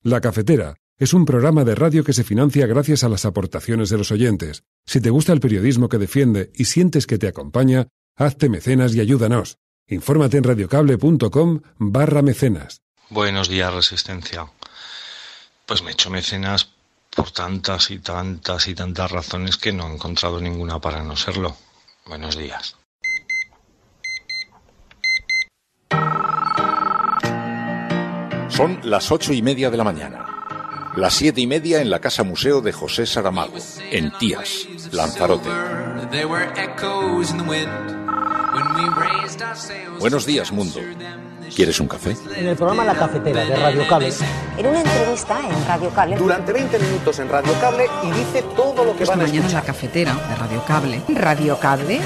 La Cafetera es un programa de radio que se financia gracias a las aportaciones de los oyentes. Si te gusta el periodismo que defiende y sientes que te acompaña, hazte mecenas y ayúdanos. Infórmate en radiocable.com/mecenas. Buenos días, Resistencia. Pues me he hecho mecenas por tantas razones que no he encontrado ninguna para no serlo. Buenos días. Son las 8:30 de la mañana. Las 7:30 en la Casa Museo de José Saramago, en Tías, Lanzarote. Buenos días, mundo. ¿Quieres un café? En el programa La Cafetera de Radio Cable. En una entrevista en Radio Cable. Durante 20 minutos en Radio Cable y dice todo lo que van a escuchar. Mañana La Cafetera de Radio Cable. Radio Cable,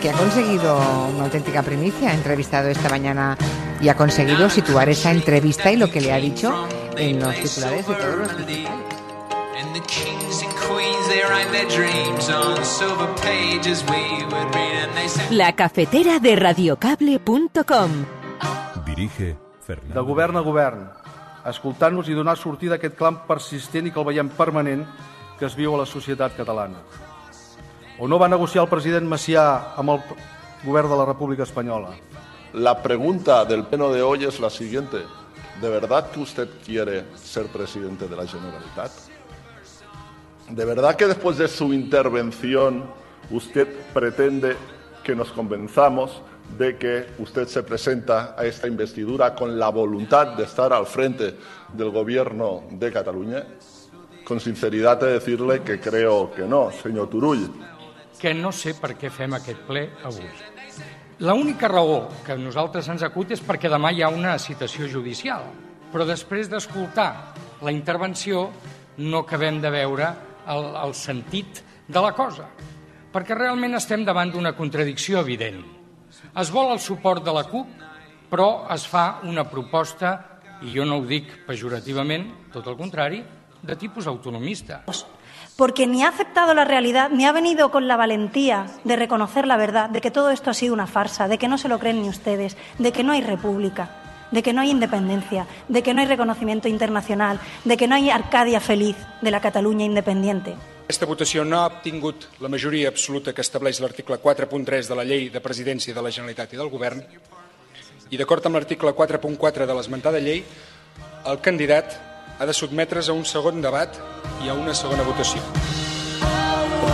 que ha conseguido una auténtica primicia. Ha entrevistado esta mañana y ha conseguido situar esa entrevista y lo que le ha dicho en los titulares de todos los principales. La Cafetera de radiocable.com. Dirige Fernando. De govern a govern, escoltant-nos i donar sortida a aquest clam persistent i que el veiem permanent que es viu a la societat catalana. O no va negociar el president Macià amb el govern de la República Espanyola? La pregunta del pleno de hoy es la siguiente. ¿De verdad que usted quiere ser presidente de la Generalitat? ¿De verdad que después de su intervención usted pretende que nos convenzamos de que usted se presenta a esta investidura con la voluntad de estar al frente del gobierno de Cataluña? Con sinceridad he de decirle que creo que no, señor Turull. Que no sé per què fem aquest ple avui. L'única raó que a nosaltres ens acut és perquè demà hi ha una citació judicial. Però després d'escoltar la intervenció no acabem de veure el sentit de la cosa. Perquè realment estem davant d'una contradicció evident. Es vol el suport de la CUP, però es fa una proposta, i jo no ho dic pejorativament, tot el contrari, de tipus autonomista. Porque ni ha aceptado la realidad, ni ha venido con la valentía de reconocer la verdad, de que todo esto ha sido una farsa, de que no se lo creen ni ustedes, de que no hay república, de que no hay independencia, de que no hay reconocimiento internacional, de que no hay Arcadia feliz de la Catalunya independiente. Aquesta votació no ha obtingut la majoria absoluta que estableix l'article 4.3 de la Llei de Presidència de la Generalitat i del Govern i d'acord amb l'article 4.4 de l'esmentada llei, el candidat ha de sotmetre's a un segon debat y a una segunda votación.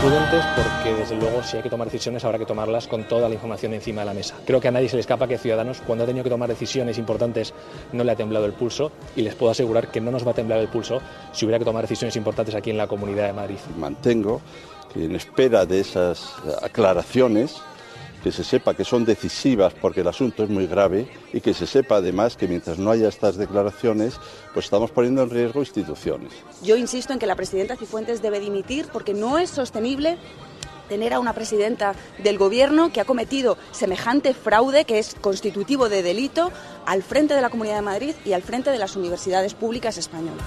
Prudentes porque, desde luego, si hay que tomar decisiones, habrá que tomarlas con toda la información encima de la mesa. Creo que a nadie se le escapa que Ciudadanos, cuando ha tenido que tomar decisiones importantes, no le ha temblado el pulso, y les puedo asegurar que no nos va a temblar el pulso si hubiera que tomar decisiones importantes aquí en la Comunidad de Madrid. Mantengo que, en espera de esas aclaraciones, que se sepa que son decisivas porque el asunto es muy grave y que se sepa además que mientras no haya estas declaraciones, pues estamos poniendo en riesgo instituciones. Yo insisto en que la presidenta Cifuentes debe dimitir porque no es sostenible tener a una presidenta del Gobierno que ha cometido semejante fraude, que es constitutivo de delito, al frente de la Comunidad de Madrid y al frente de las universidades públicas españolas.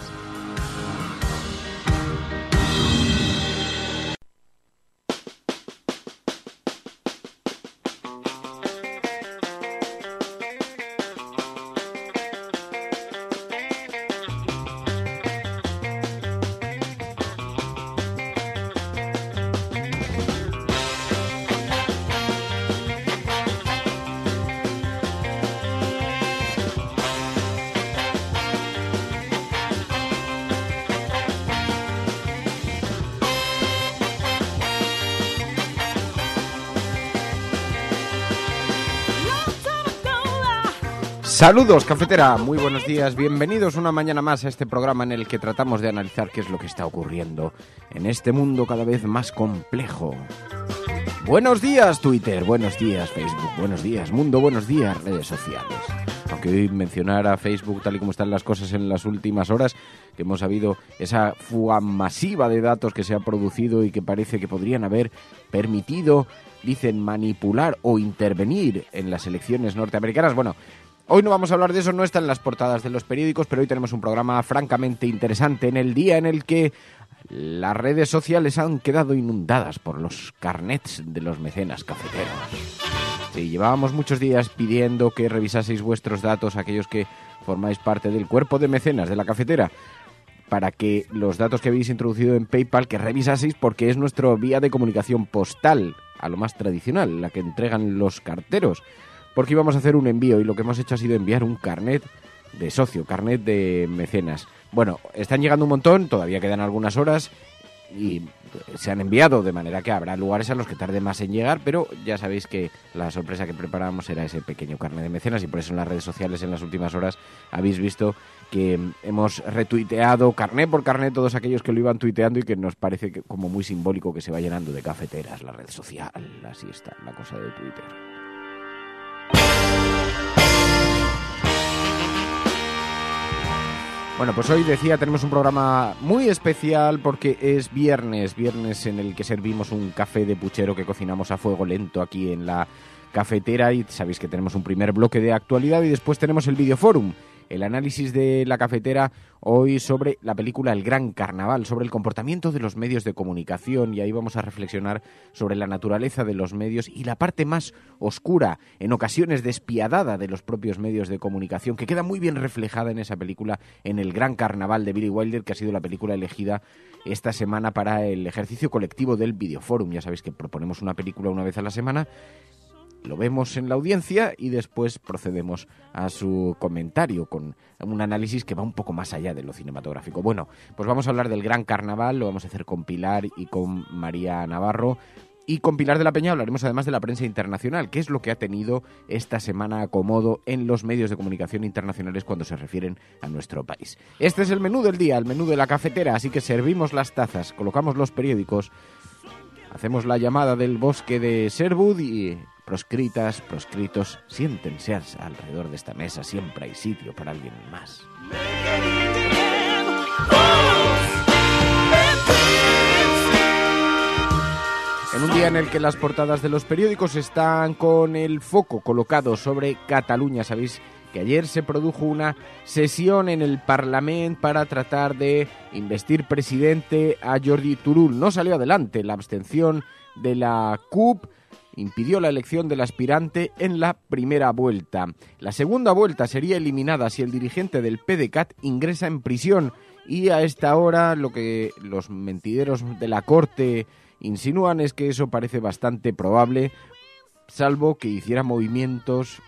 Saludos, cafetera, muy buenos días, bienvenidos una mañana más a este programa en el que tratamos de analizar qué es lo que está ocurriendo en este mundo cada vez más complejo. Buenos días Twitter, buenos días Facebook, buenos días mundo, buenos días redes sociales. Aunque hoy mencionar a Facebook tal y como están las cosas en las últimas horas, que hemos sabido esa fuga masiva de datos que se ha producido y que parece que podrían haber permitido, dicen, manipular o intervenir en las elecciones norteamericanas. Bueno, hoy no vamos a hablar de eso, no está en las portadas de los periódicos, pero hoy tenemos un programa francamente interesante en el día en el que las redes sociales han quedado inundadas por los carnets de los mecenas cafeteros. Sí, llevábamos muchos días pidiendo que revisaseis vuestros datos, aquellos que formáis parte del cuerpo de mecenas de la cafetera, para que los datos que habéis introducido en PayPal que revisaseis, porque es nuestra vía de comunicación postal, a lo más tradicional, la que entregan los carteros, porque íbamos a hacer un envío y lo que hemos hecho ha sido enviar un carnet de socio, carnet de mecenas. Bueno, están llegando un montón, todavía quedan algunas horas y se han enviado, de manera que habrá lugares a los que tarde más en llegar, pero ya sabéis que la sorpresa que preparábamos era ese pequeño carnet de mecenas y por eso en las redes sociales en las últimas horas habéis visto que hemos retuiteado carnet por carnet todos aquellos que lo iban tuiteando y que nos parece que como muy simbólico que se va llenando de cafeteras la red social. Así está la cosa de Twitter. Bueno, pues hoy decía, tenemos un programa muy especial porque es viernes en el que servimos un café de puchero que cocinamos a fuego lento aquí en la cafetera y sabéis que tenemos un primer bloque de actualidad y después tenemos el Videoforum, el análisis de la cafetera hoy sobre la película El Gran Carnaval, sobre el comportamiento de los medios de comunicación y ahí vamos a reflexionar sobre la naturaleza de los medios y la parte más oscura, en ocasiones despiadada de los propios medios de comunicación, que queda muy bien reflejada en esa película, en El Gran Carnaval de Billy Wilder, que ha sido la película elegida esta semana para el ejercicio colectivo del Videoforum. Ya sabéis que proponemos una película una vez a la semana, lo vemos en la audiencia y después procedemos a su comentario con un análisis que va un poco más allá de lo cinematográfico. Bueno, pues vamos a hablar del Gran Carnaval, lo vamos a hacer con Pilar y con María Navarro. Y con Pilar de la Peña hablaremos además de la prensa internacional, que es lo que ha tenido esta semana acomodo en los medios de comunicación internacionales cuando se refieren a nuestro país. Este es el menú del día, el menú de la cafetera, así que servimos las tazas, colocamos los periódicos, hacemos la llamada del bosque de Sherwood y proscritas, proscritos, siéntense alrededor de esta mesa, siempre hay sitio para alguien más. En un día en el que las portadas de los periódicos están con el foco colocado sobre Cataluña, sabéis que ayer se produjo una sesión en el Parlament para tratar de investir presidente a Jordi Turull. No salió adelante, la abstención de la CUP impidió la elección del aspirante en la primera vuelta. La segunda vuelta sería eliminada si el dirigente del PDeCAT ingresa en prisión y a esta hora lo que los mentideros de la Corte insinúan es que eso parece bastante probable, salvo que hiciera movimientos...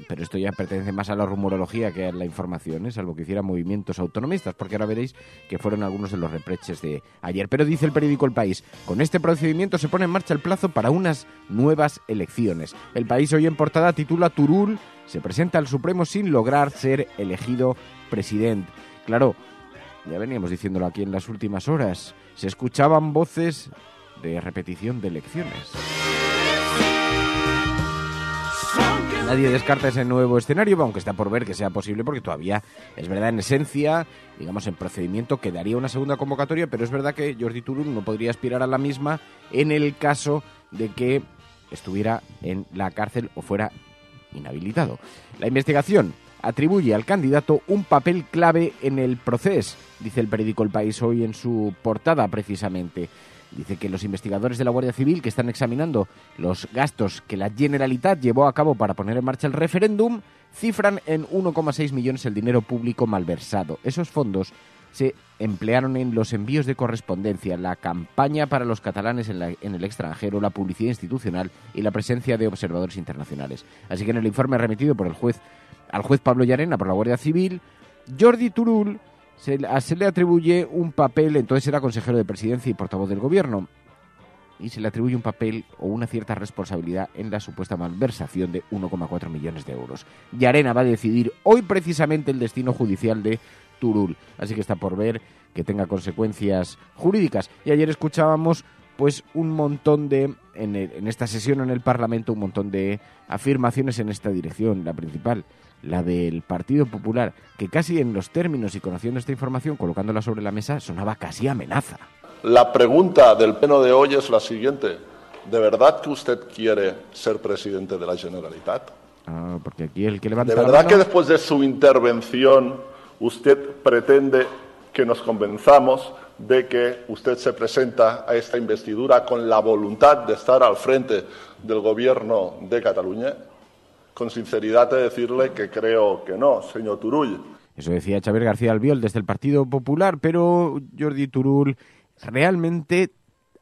Pero esto ya pertenece más a la rumorología que a la información, salvo que hiciera movimientos autonomistas, porque ahora veréis que fueron algunos de los reproches de ayer. Pero dice el periódico El País, con este procedimiento se pone en marcha el plazo para unas nuevas elecciones. El País hoy en portada titula Turull se presenta al Supremo sin lograr ser elegido presidente. Claro, ya veníamos diciéndolo aquí en las últimas horas, se escuchaban voces de repetición de elecciones. Nadie descarta ese nuevo escenario, aunque está por ver que sea posible, porque todavía es verdad en esencia, digamos en procedimiento, quedaría una segunda convocatoria, pero es verdad que Jordi Turull no podría aspirar a la misma en el caso de que estuviera en la cárcel o fuera inhabilitado. La investigación atribuye al candidato un papel clave en el proceso, dice el periódico El País hoy en su portada precisamente. Dice que los investigadores de la Guardia Civil que están examinando los gastos que la Generalitat llevó a cabo para poner en marcha el referéndum cifran en 1,6 millones el dinero público malversado. Esos fondos se emplearon en los envíos de correspondencia, la campaña para los catalanes en el extranjero, la publicidad institucional y la presencia de observadores internacionales. Así que en el informe remitido por al juez Pablo Llarena por la Guardia Civil, Jordi Turull se le atribuye un papel, entonces era consejero de presidencia y portavoz del gobierno, y se le atribuye un papel o una cierta responsabilidad en la supuesta malversación de 1,4 millones de euros. Llarena va a decidir hoy precisamente el destino judicial de Turull, así que está por ver que tenga consecuencias jurídicas. Y ayer escuchábamos pues un montón de, en esta sesión en el Parlamento, un montón de afirmaciones en esta dirección, la principal, la del Partido Popular, que casi en los términos y conociendo esta información, colocándola sobre la mesa, sonaba casi amenaza. La pregunta del pleno de hoy es la siguiente. ¿De verdad que usted quiere ser presidente de la Generalitat? Porque aquí el que levanta ¿De verdad que después de su intervención usted pretende que nos convenzamos de que usted se presenta a esta investidura con la voluntad de estar al frente del Gobierno de Cataluña? Con sinceridad de decirle que creo que no, señor Turull. Eso decía Xavier García Albiol desde el Partido Popular, pero Jordi Turull realmente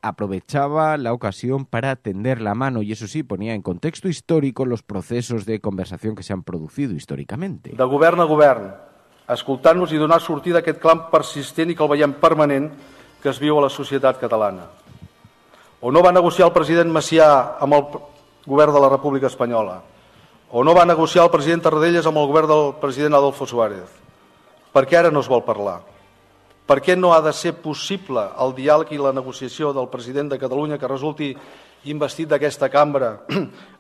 aprovechaba la ocasión para tender la mano y, eso sí, ponía en contexto histórico los procesos de conversación que se han producido històricament. De govern a govern, escoltant-nos i donar sortida a aquest clam persistent i que el veiem permanent que es viu a la societat catalana. O no va negociar el president Macià amb el govern de la República Espanyola, o no va negociar el president Tarradellas amb el govern del president Adolfo Suárez. Per què ara no es vol parlar? Per què no ha de ser possible el diàleg i la negociació del president de Catalunya que resulti investit d'aquesta cambra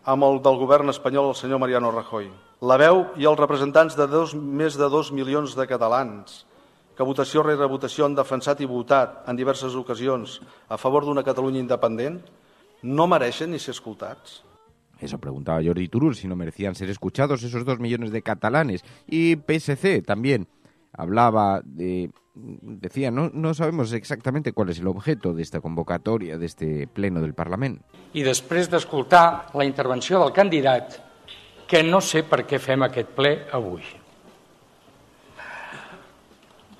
amb el del govern espanyol, el senyor Mariano Rajoy? La veu i els representants de més de 2 milions de catalans que votació rere votació han defensat i votat en diverses ocasions a favor d'una Catalunya independent no mereixen ni ser escoltats? Eso preguntaba Jordi Turull, si no merecían ser escuchados esos 2 millones de catalanes. Y PSC también hablaba de... Decía, no sabemos exactamente cuál es el objeto de esta convocatoria, de este pleno del Parlament. I després d'escoltar la intervenció del candidat, que no sé per què fem aquest ple avui.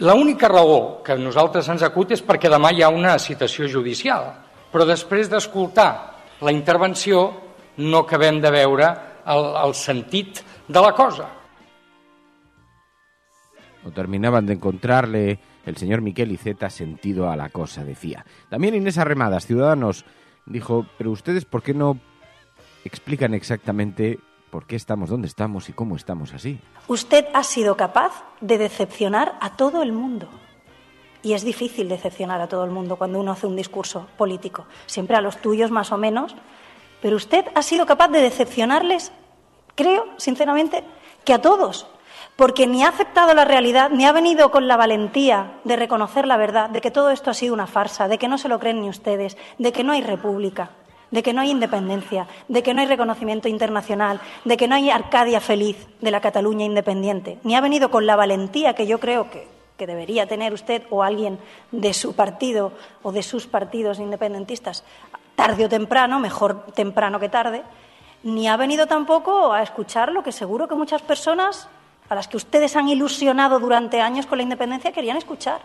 L'única raó que a nosaltres ens acut és perquè demà hi ha una citació judicial, però després d'escoltar la intervenció no acabem de veure el sentit de la cosa. No terminaban de encontrarle el señor Miquel Iceta sentido a la cosa, decía. También Inés Arrimadas, Ciudadanos, dijo, pero ustedes ¿por qué no explican exactamente por qué estamos donde estamos y cómo estamos así? Usted ha sido capaz de decepcionar a todo el mundo. Y es difícil decepcionar a todo el mundo cuando uno hace un discurso político. Siempre a los tuyos más o menos. Pero usted ha sido capaz de decepcionarles, creo, sinceramente, que a todos. Porque ni ha aceptado la realidad, ni ha venido con la valentía de reconocer la verdad, de que todo esto ha sido una farsa, de que no se lo creen ni ustedes, de que no hay república, de que no hay independencia, de que no hay reconocimiento internacional, de que no hay Arcadia feliz de la Cataluña independiente. Ni ha venido con la valentía que yo creo que debería tener usted o alguien de su partido o de sus partidos independentistas, tarde o temprano, mejor temprano que tarde, ni ha venido tampoco a escuchar lo que seguro que muchas personas a las que ustedes han ilusionado durante años con la independencia querían escuchar.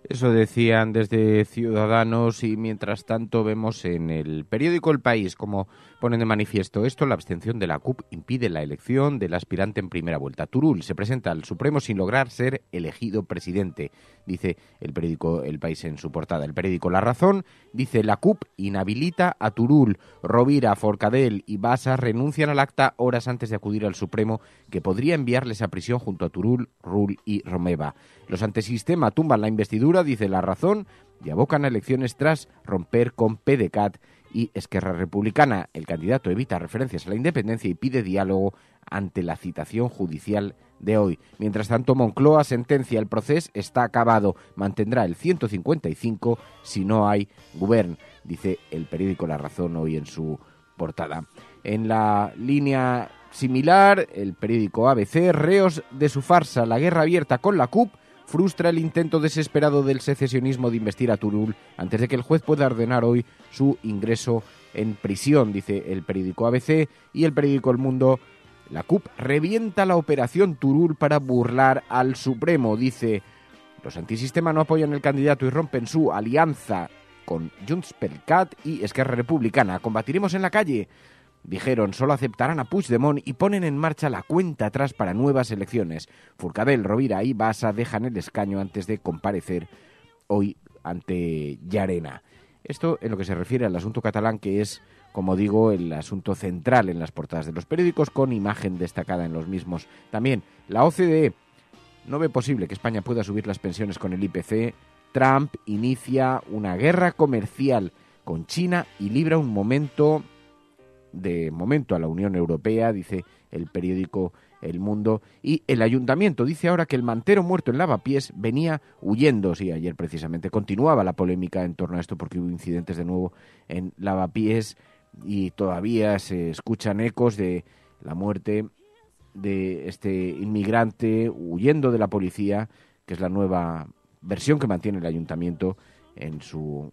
Eso decían desde Ciudadanos y mientras tanto vemos en el periódico El País como ponen de manifiesto esto, la abstención de la CUP impide la elección del aspirante en primera vuelta. Turull se presenta al Supremo sin lograr ser elegido presidente, dice el periódico El País en su portada. El periódico La Razón dice la CUP inhabilita a Turull, Rovira, Forcadell y Bassa renuncian al acta horas antes de acudir al Supremo que podría enviarles a prisión junto a Turull, Rull y Romeva. Los antisistema tumban la investidura, dice La Razón, y abocan a elecciones tras romper con PDeCAT y Esquerra Republicana. El candidato evita referencias a la independencia y pide diálogo ante la citación judicial de hoy. Mientras tanto, Moncloa sentencia el proceso está acabado, mantendrá el 155 si no hay govern, dice el periódico La Razón hoy en su portada. En la línea similar, el periódico ABC, reos de su farsa, la guerra abierta con la CUP, frustra el intento desesperado del secesionismo de investir a Turull antes de que el juez pueda ordenar hoy su ingreso en prisión, dice el periódico ABC. Y el periódico El Mundo, la CUP revienta la operación Turull para burlar al Supremo, dice los antisistema no apoyan el candidato y rompen su alianza con Junts per Cat y Esquerra Republicana. Combatiremos en la calle. Dijeron, solo aceptarán a Puigdemont y ponen en marcha la cuenta atrás para nuevas elecciones. Forcadell, Rovira y Bassa dejan el escaño antes de comparecer hoy ante Llarena. Esto en lo que se refiere al asunto catalán, que es, como digo, el asunto central en las portadas de los periódicos, con imagen destacada en los mismos. También la OCDE no ve posible que España pueda subir las pensiones con el IPC. Trump inicia una guerra comercial con China y libra un momento a la Unión Europea, dice el periódico El Mundo. Y el ayuntamiento dice ahora que el mantero muerto en Lavapiés venía huyendo. Sí, ayer precisamente continuaba la polémica en torno a esto porque hubo incidentes de nuevo en Lavapiés y todavía se escuchan ecos de la muerte de este inmigrante huyendo de la policía, que es la nueva versión que mantiene el ayuntamiento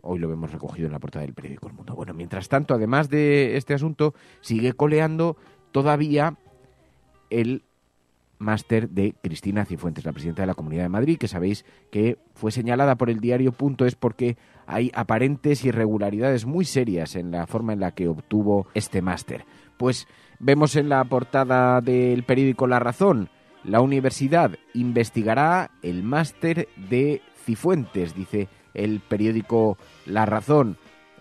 hoy lo vemos recogido en la portada del periódico El Mundo. Bueno, mientras tanto, además de este asunto, sigue coleando todavía el máster de Cristina Cifuentes, la presidenta de la Comunidad de Madrid, que sabéis que fue señalada por el diario.es porque hay aparentes irregularidades muy serias en la forma en la que obtuvo este máster. Pues vemos en la portada del periódico La Razón: la universidad investigará el máster de Cifuentes, dice el periódico La Razón.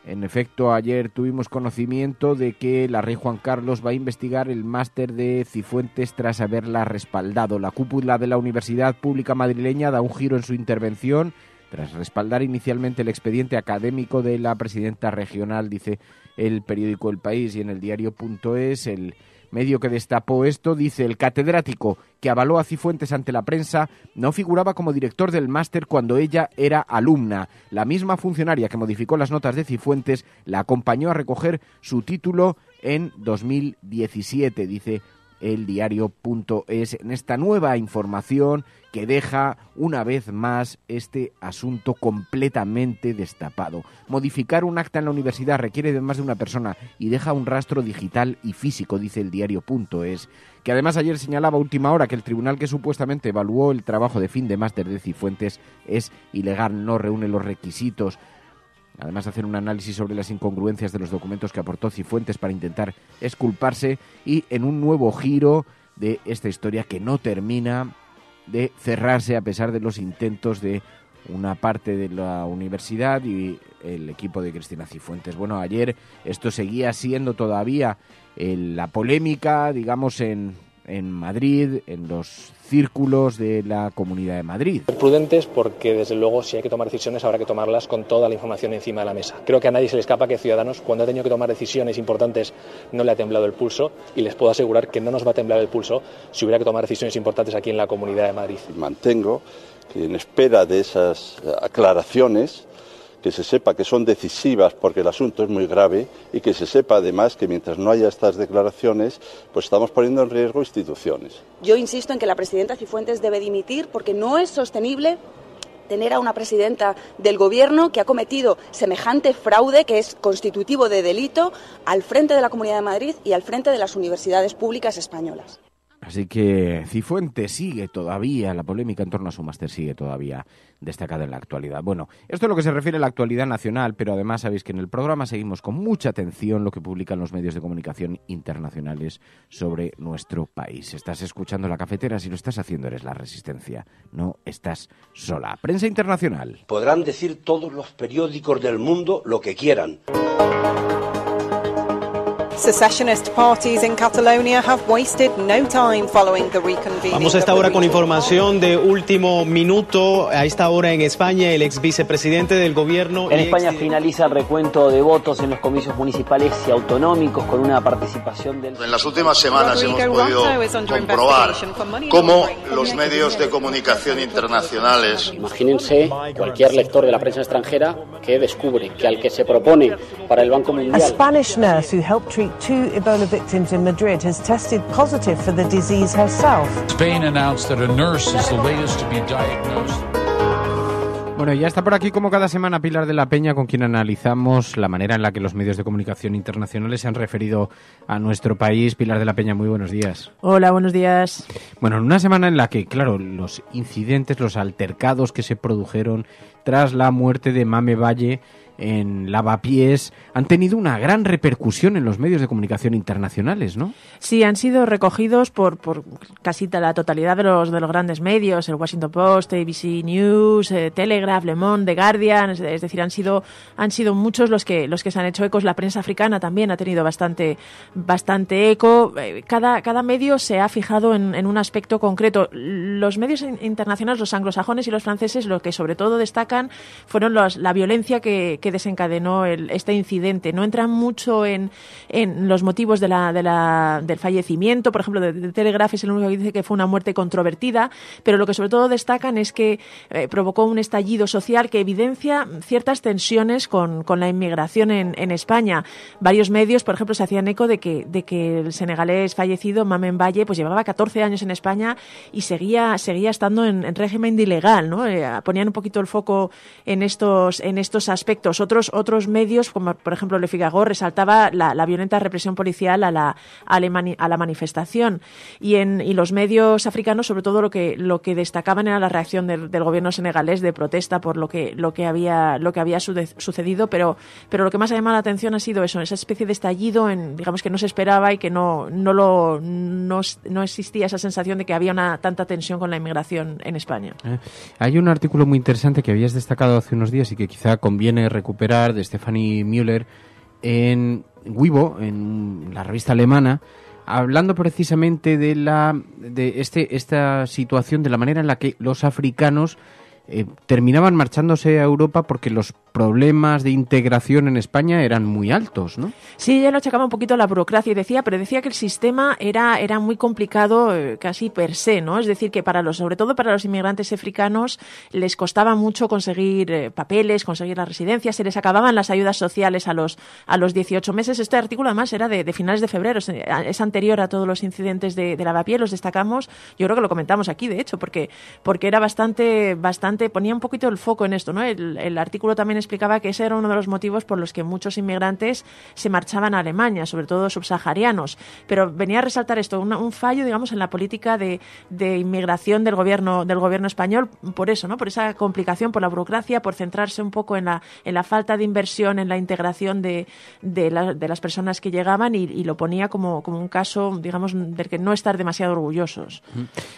En efecto, ayer tuvimos conocimiento de que la Rey Juan Carlos va a investigar el máster de Cifuentes tras haberla respaldado. La cúpula de la Universidad Pública Madrileña da un giro en su intervención tras respaldar inicialmente el expediente académico de la presidenta regional, dice el periódico El País, y en el diario.es, el medio que destapó esto, dice: el catedrático que avaló a Cifuentes ante la prensa no figuraba como director del máster cuando ella era alumna. La misma funcionaria que modificó las notas de Cifuentes la acompañó a recoger su título en 2017, dice el diario.es, en esta nueva información que deja una vez más este asunto completamente destapado. Modificar un acta en la universidad requiere de más de una persona y deja un rastro digital y físico, dice el diario.es, que además ayer señalaba a última hora que el tribunal que supuestamente evaluó el trabajo de fin de máster de Cifuentes es ilegal, no reúne los requisitos. Además de hacer un análisis sobre las incongruencias de los documentos que aportó Cifuentes para intentar exculparse, y en un nuevo giro de esta historia que no termina de cerrarse a pesar de los intentos de una parte de la universidad y el equipo de Cristina Cifuentes. Bueno, ayer esto seguía siendo todavía la polémica, digamos, en Madrid, en los círculos de la Comunidad de Madrid. Prudentes, porque desde luego si hay que tomar decisiones habrá que tomarlas con toda la información encima de la mesa. Creo que a nadie se le escapa que Ciudadanos, cuando ha tenido que tomar decisiones importantes, no le ha temblado el pulso, y les puedo asegurar que no nos va a temblar el pulso si hubiera que tomar decisiones importantes aquí en la Comunidad de Madrid. Mantengo que, en espera de esas aclaraciones, que se sepa que son decisivas porque el asunto es muy grave, y que se sepa además que mientras no haya estas declaraciones, pues estamos poniendo en riesgo instituciones. Yo insisto en que la presidenta Cifuentes debe dimitir, porque no es sostenible tener a una presidenta del Gobierno que ha cometido semejante fraude, que es constitutivo de delito, al frente de la Comunidad de Madrid y al frente de las universidades públicas españolas. Así que Cifuentes sigue todavía, la polémica en torno a su máster sigue todavía destacada en la actualidad. Bueno, esto es lo que se refiere a la actualidad nacional, pero además sabéis que en el programa seguimos con mucha atención lo que publican los medios de comunicación internacionales sobre nuestro país. Estás escuchando La Cafetera, si lo estás haciendo eres La Resistencia, no estás sola. Prensa internacional. Podrán decir todos los periódicos del mundo lo que quieran. Secessionist parties in Catalonia have wasted no time following the reconvening. Vamos a esta hora con información de último minuto. A esta hora en España, el ex vicepresidente del gobierno... En España finaliza el recuento de votos en los comicios municipales y autonómicos con una participación del... En las últimas semanas hemos podido comprobar cómo los medios de comunicación internacionales... Imagínense cualquier lector de la prensa extranjera que descubre que al que se propone para el Banco Mundial... A Spanish nurse who helped treat 2 Ebola victims in Madrid has tested positive for the disease herself. Spain announced that a nurse is the latest to be diagnosed. Bueno, ya está por aquí como cada semana Pilar de la Peña, con quien analizamos la manera en la que los medios de comunicación internacionales se han referido a nuestro país. Pilar de la Peña, muy buenos días. Hola, buenos días. Bueno, en una semana en la que, claro, los incidentes, los altercados que se produjeron tras la muerte de Mame Valle en Lavapiés han tenido una gran repercusión en los medios de comunicación internacionales, ¿no? Sí, han sido recogidos por casi la totalidad de los grandes medios, el Washington Post, ABC News, Telegraph, Le Monde, The Guardian, es decir, han sido muchos los que se han hecho ecos. La prensa africana también ha tenido bastante eco. Cada medio se ha fijado en un aspecto concreto. Los medios internacionales, los anglosajones y los franceses, lo que sobre todo destacan fueron la violencia que desencadenó este incidente. No entran mucho en los motivos del fallecimiento. Por ejemplo, de Telegraph es el único que dice que fue una muerte controvertida, pero lo que sobre todo destacan es que provocó un estallido social que evidencia ciertas tensiones con la inmigración en España. Varios medios, por ejemplo, se hacían eco de que el senegalés fallecido, Mame Valle, pues llevaba 14 años en España y seguía estando en régimen de ilegal, ¿no? Ponían un poquito el foco en estos aspectos. vamos, otros medios, como por ejemplo Le Figaro, resaltaba la violenta represión policial a la manifestación. Y los medios africanos, sobre todo, lo que destacaban era la reacción del gobierno senegalés de protesta por lo que había sucedido, pero lo que más ha llamado la atención ha sido eso, esa especie de estallido, digamos, que no se esperaba y que no existía esa sensación de que había tanta tensión con la inmigración en España. Hay un artículo muy interesante que habías destacado hace unos días y que quizá conviene recuperar, de Stefanie Müller en Weibo, en la revista alemana, hablando precisamente de esta situación, de la manera en la que los africanos terminaban marchándose a Europa porque los problemas de integración en España eran muy altos, ¿no? Sí, ella lo achacaba un poquito a la burocracia pero decía que el sistema era muy complicado casi per se, ¿no? Es decir, que sobre todo para los inmigrantes africanos les costaba mucho conseguir papeles, conseguir la residencia, se les acababan las ayudas sociales a los 18 meses. Este artículo además era de finales de febrero, es anterior a todos los incidentes de Lavapiés, los destacamos, yo creo que lo comentamos aquí, de hecho, porque era bastante, ponía un poquito el foco en esto, ¿no? El artículo también explicaba que ese era uno de los motivos por los que muchos inmigrantes se marchaban a Alemania, sobre todo subsaharianos. Pero venía a resaltar esto, un fallo, digamos, en la política de inmigración del gobierno español, por eso, ¿no? Por esa complicación, por la burocracia, por centrarse un poco en la falta de inversión, en la integración de las personas que llegaban y lo ponía como un caso, digamos, del que no estar demasiado orgullosos.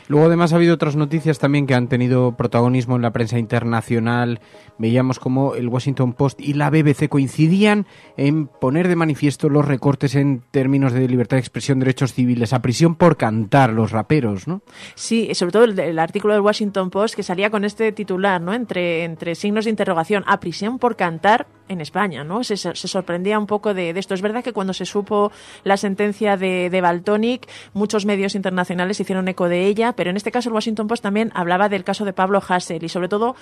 Luego, además, ha habido otras noticias también que han tenido protagonismo en la prensa internacional. Veíamos como el Washington Post y la BBC coincidían en poner de manifiesto los recortes en términos de libertad de expresión, derechos civiles, a prisión por cantar, los raperos, ¿no? Sí, sobre todo el artículo del Washington Post que salía con este titular, ¿no? Entre signos de interrogación, a prisión por cantar en España, ¿no? Se sorprendía un poco de esto. Es verdad que cuando se supo la sentencia de Valtonyc, muchos medios internacionales hicieron eco de ella, pero en este caso el Washington Post también hablaba del caso de Pablo Hasél y sobre todo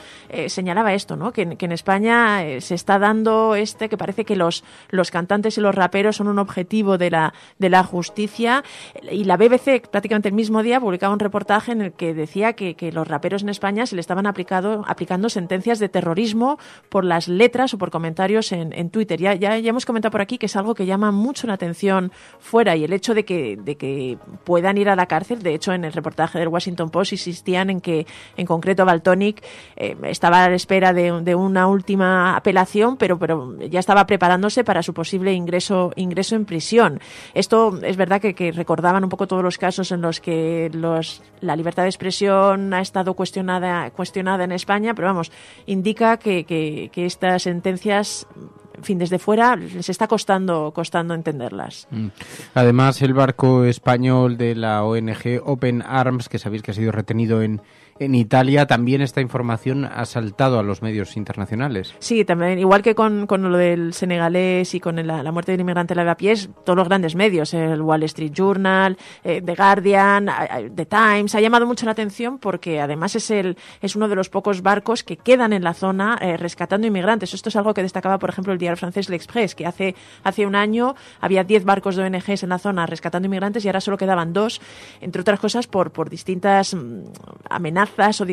señalaba esto, ¿no? Que en España se está dando que parece que los cantantes y los raperos son un objetivo de la justicia, y la BBC prácticamente el mismo día publicaba un reportaje en el que decía que los raperos en España se le estaban aplicando sentencias de terrorismo por las letras o por comentarios en Twitter. Ya hemos comentado por aquí que es algo que llama mucho la atención fuera, y el hecho de que puedan ir a la cárcel. De hecho, en el reportaje del Washington Post insistían en que en concreto Valtonyc estaba a la espera de una última apelación, pero ya estaba preparándose para su posible ingreso en prisión. Esto es verdad que recordaban un poco todos los casos en los que la libertad de expresión ha estado cuestionada en España, pero vamos, indica que estas sentencias, en fin, desde fuera les está costando entenderlas. Además, el barco español de la ONG Open Arms, que sabéis que ha sido retenido en Italia, también esta información ha saltado a los medios internacionales. Sí, también, igual que con lo del senegalés y con la muerte del inmigrante Lavapiés, todos los grandes medios, el Wall Street Journal, The Guardian, The Times, ha llamado mucho la atención porque además es uno de los pocos barcos que quedan en la zona rescatando inmigrantes. Esto es algo que destacaba, por ejemplo, el diario francés L'Express, que hace un año había 10 barcos de ONGs en la zona rescatando inmigrantes y ahora solo quedaban 2, entre otras cosas por distintas amenazas o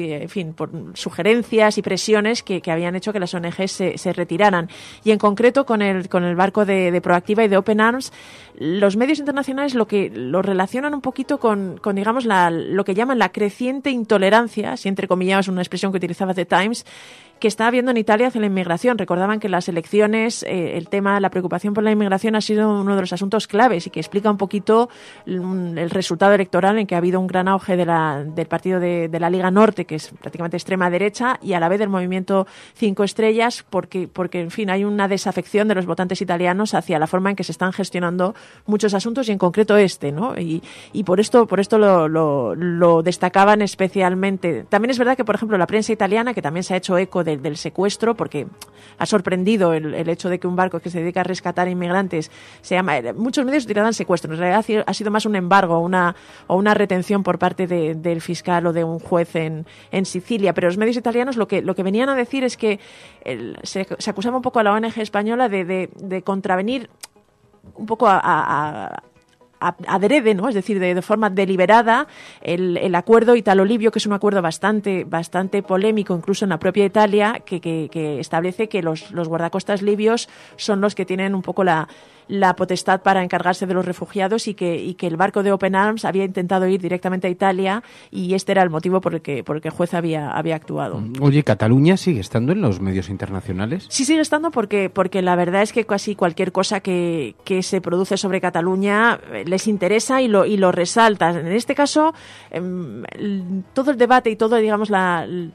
por sugerencias y presiones que habían hecho que las ONGs se retiraran. Y en concreto con el barco de Proactiva y de Open Arms, los medios internacionales lo relacionan un poquito con digamos, lo que llaman la creciente intolerancia, si entre comillas es una expresión que utilizaba The Times, que está habiendo en Italia hacia la inmigración. Recordaban que en las elecciones la preocupación por la inmigración ha sido uno de los asuntos claves y que explica un poquito el resultado electoral, en que ha habido un gran auge del partido de la Liga Norte, que es prácticamente extrema derecha, y a la vez del movimiento 5 Estrellas, porque en fin, hay una desafección de los votantes italianos hacia la forma en que se están gestionando muchos asuntos, y en concreto ¿no? Y por esto lo destacaban especialmente. También es verdad que, por ejemplo, la prensa italiana, que también se ha hecho eco del secuestro, porque ha sorprendido el hecho de que un barco que se dedica a rescatar inmigrantes muchos medios tiraban secuestro. En realidad ha sido más un embargo o una retención por parte del fiscal o de un juez en Sicilia. Pero los medios italianos lo que venían a decir es que se acusaba un poco a la ONG española de contravenir un poco a adrede, ¿no? Es decir, de forma deliberada, el acuerdo Italo-Libio, que es un acuerdo bastante polémico, incluso en la propia Italia, que establece que los guardacostas libios son los que tienen un poco la potestad para encargarse de los refugiados, y que el barco de Open Arms había intentado ir directamente a Italia, y este era el motivo por el que el juez había actuado. Oye, ¿Cataluña sigue estando en los medios internacionales? Sí, sigue estando porque la verdad es que casi cualquier cosa que se produce sobre Cataluña les interesa y lo resaltan. En este caso, todo el debate y todo, digamos,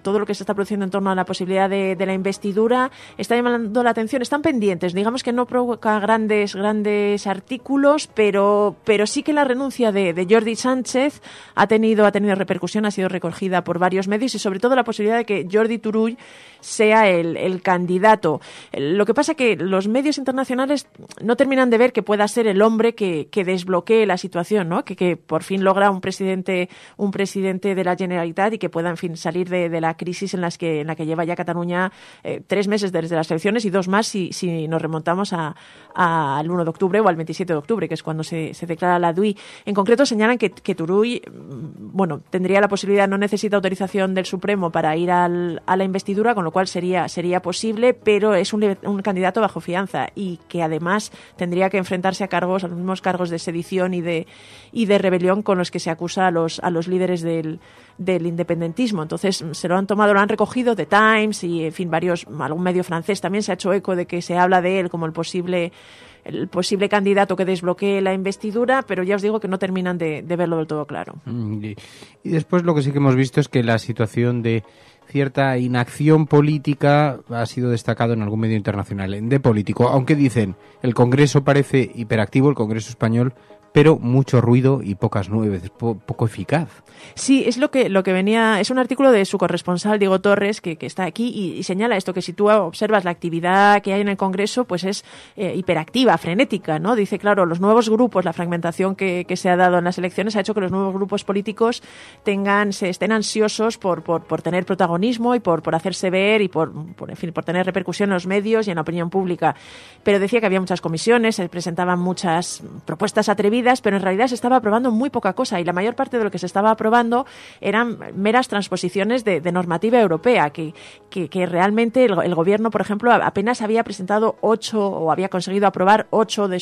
todo lo que se está produciendo en torno a la posibilidad de la investidura está llamando la atención. Están pendientes, digamos que no provoca grandes artículos, pero sí que la renuncia de Jordi Sánchez ha tenido repercusión, ha sido recogida por varios medios, y sobre todo la posibilidad de que Jordi Turull sea el candidato. Lo que pasa que los medios internacionales no terminan de ver que pueda ser el hombre que desbloquee la situación, ¿no? Que por fin logra un presidente de la Generalitat, y que pueda, en fin, salir de la crisis en la que lleva ya Cataluña 3 meses desde las elecciones, y 2 más si nos remontamos al 1 de octubre o al 27 de octubre, que es cuando se declara la DUI. En concreto señalan que Turull, tendría la posibilidad, no necesita autorización del Supremo para ir a la investidura, con lo cual sería posible, pero es un candidato bajo fianza, y que además tendría que enfrentarse a los mismos cargos de sedición y de rebelión con los que se acusa a los líderes del independentismo. Entonces lo han recogido The Times y, en fin, algún medio francés también se ha hecho eco de que se habla de él como el posible candidato que desbloquee la investidura, pero ya os digo que no terminan de verlo del todo claro. Y después lo que sí que hemos visto es que la situación de cierta inacción política ha sido destacado en algún medio internacional, de político, aunque dicen el Congreso parece hiperactivo, el Congreso español, pero mucho ruido y pocas nueces, poco eficaz. Sí, es lo que venía, es un artículo de su corresponsal Diego Torres que está aquí y señala esto, que si tú observas la actividad que hay en el Congreso, pues es hiperactiva, frenética, ¿no? Dice, claro, los nuevos grupos, la fragmentación que se ha dado en las elecciones ha hecho que los nuevos grupos políticos estén ansiosos por tener protagonismo y por hacerse ver y por tener repercusión en los medios y en la opinión pública. Pero decía que había muchas comisiones, se presentaban muchas propuestas atrevidas, pero en realidad se estaba aprobando muy poca cosa, y la mayor parte de lo que se estaba aprobando eran meras transposiciones de normativa europea, que realmente el gobierno, por ejemplo, apenas había presentado 8 o había conseguido aprobar 8 de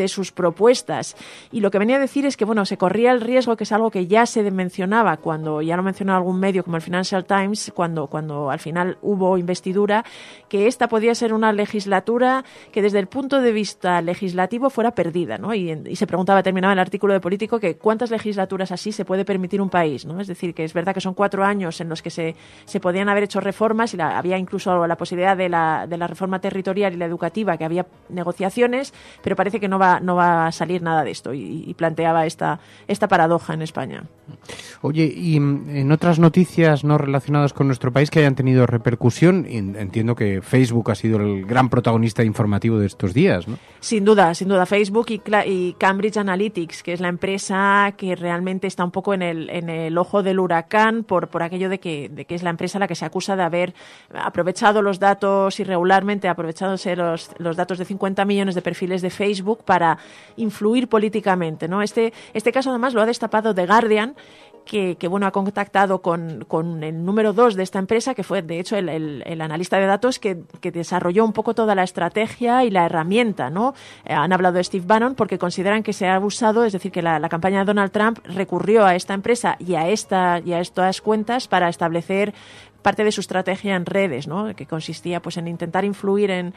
sus propuestas. Y lo que venía a decir es que, bueno, se corría el riesgo, que es algo que ya se mencionaba cuando, ya lo mencionó algún medio como el Financial Times, cuando al final hubo investidura, que esta podía ser una legislatura que desde el punto de vista legislativo fuera perdida, ¿no? Y se terminaba el artículo de Político, que cuántas legislaturas así se puede permitir un país, ¿no? Es decir, que es verdad que son 4 años en los que se podían haber hecho reformas, y había incluso la posibilidad de la reforma territorial y la educativa, que había negociaciones, pero parece que no va a salir nada de esto, y planteaba esta paradoja en España. Oye, y en otras noticias no relacionadas con nuestro país que hayan tenido repercusión, entiendo que Facebook ha sido el gran protagonista informativo de estos días, ¿no? Sin duda, Facebook y Cambridge Analytics, que es la empresa que realmente está un poco en el ojo del huracán por aquello de que es la empresa a la que se acusa de haber aprovechado los datos irregularmente, aprovechándose los datos de 50 millones de perfiles de Facebook para influir políticamente, ¿no? Este caso además lo ha destapado The Guardian, que ha contactado con el número 2 de esta empresa, que fue de hecho el analista de datos que desarrolló un poco toda la estrategia y la herramienta, ¿no? Han hablado de Steve Bannon porque consideran que se ha abusado, es decir, que la campaña de Donald Trump recurrió a esta empresa y a estas cuentas para establecer parte de su estrategia en redes, ¿no? Que consistía pues en intentar influir en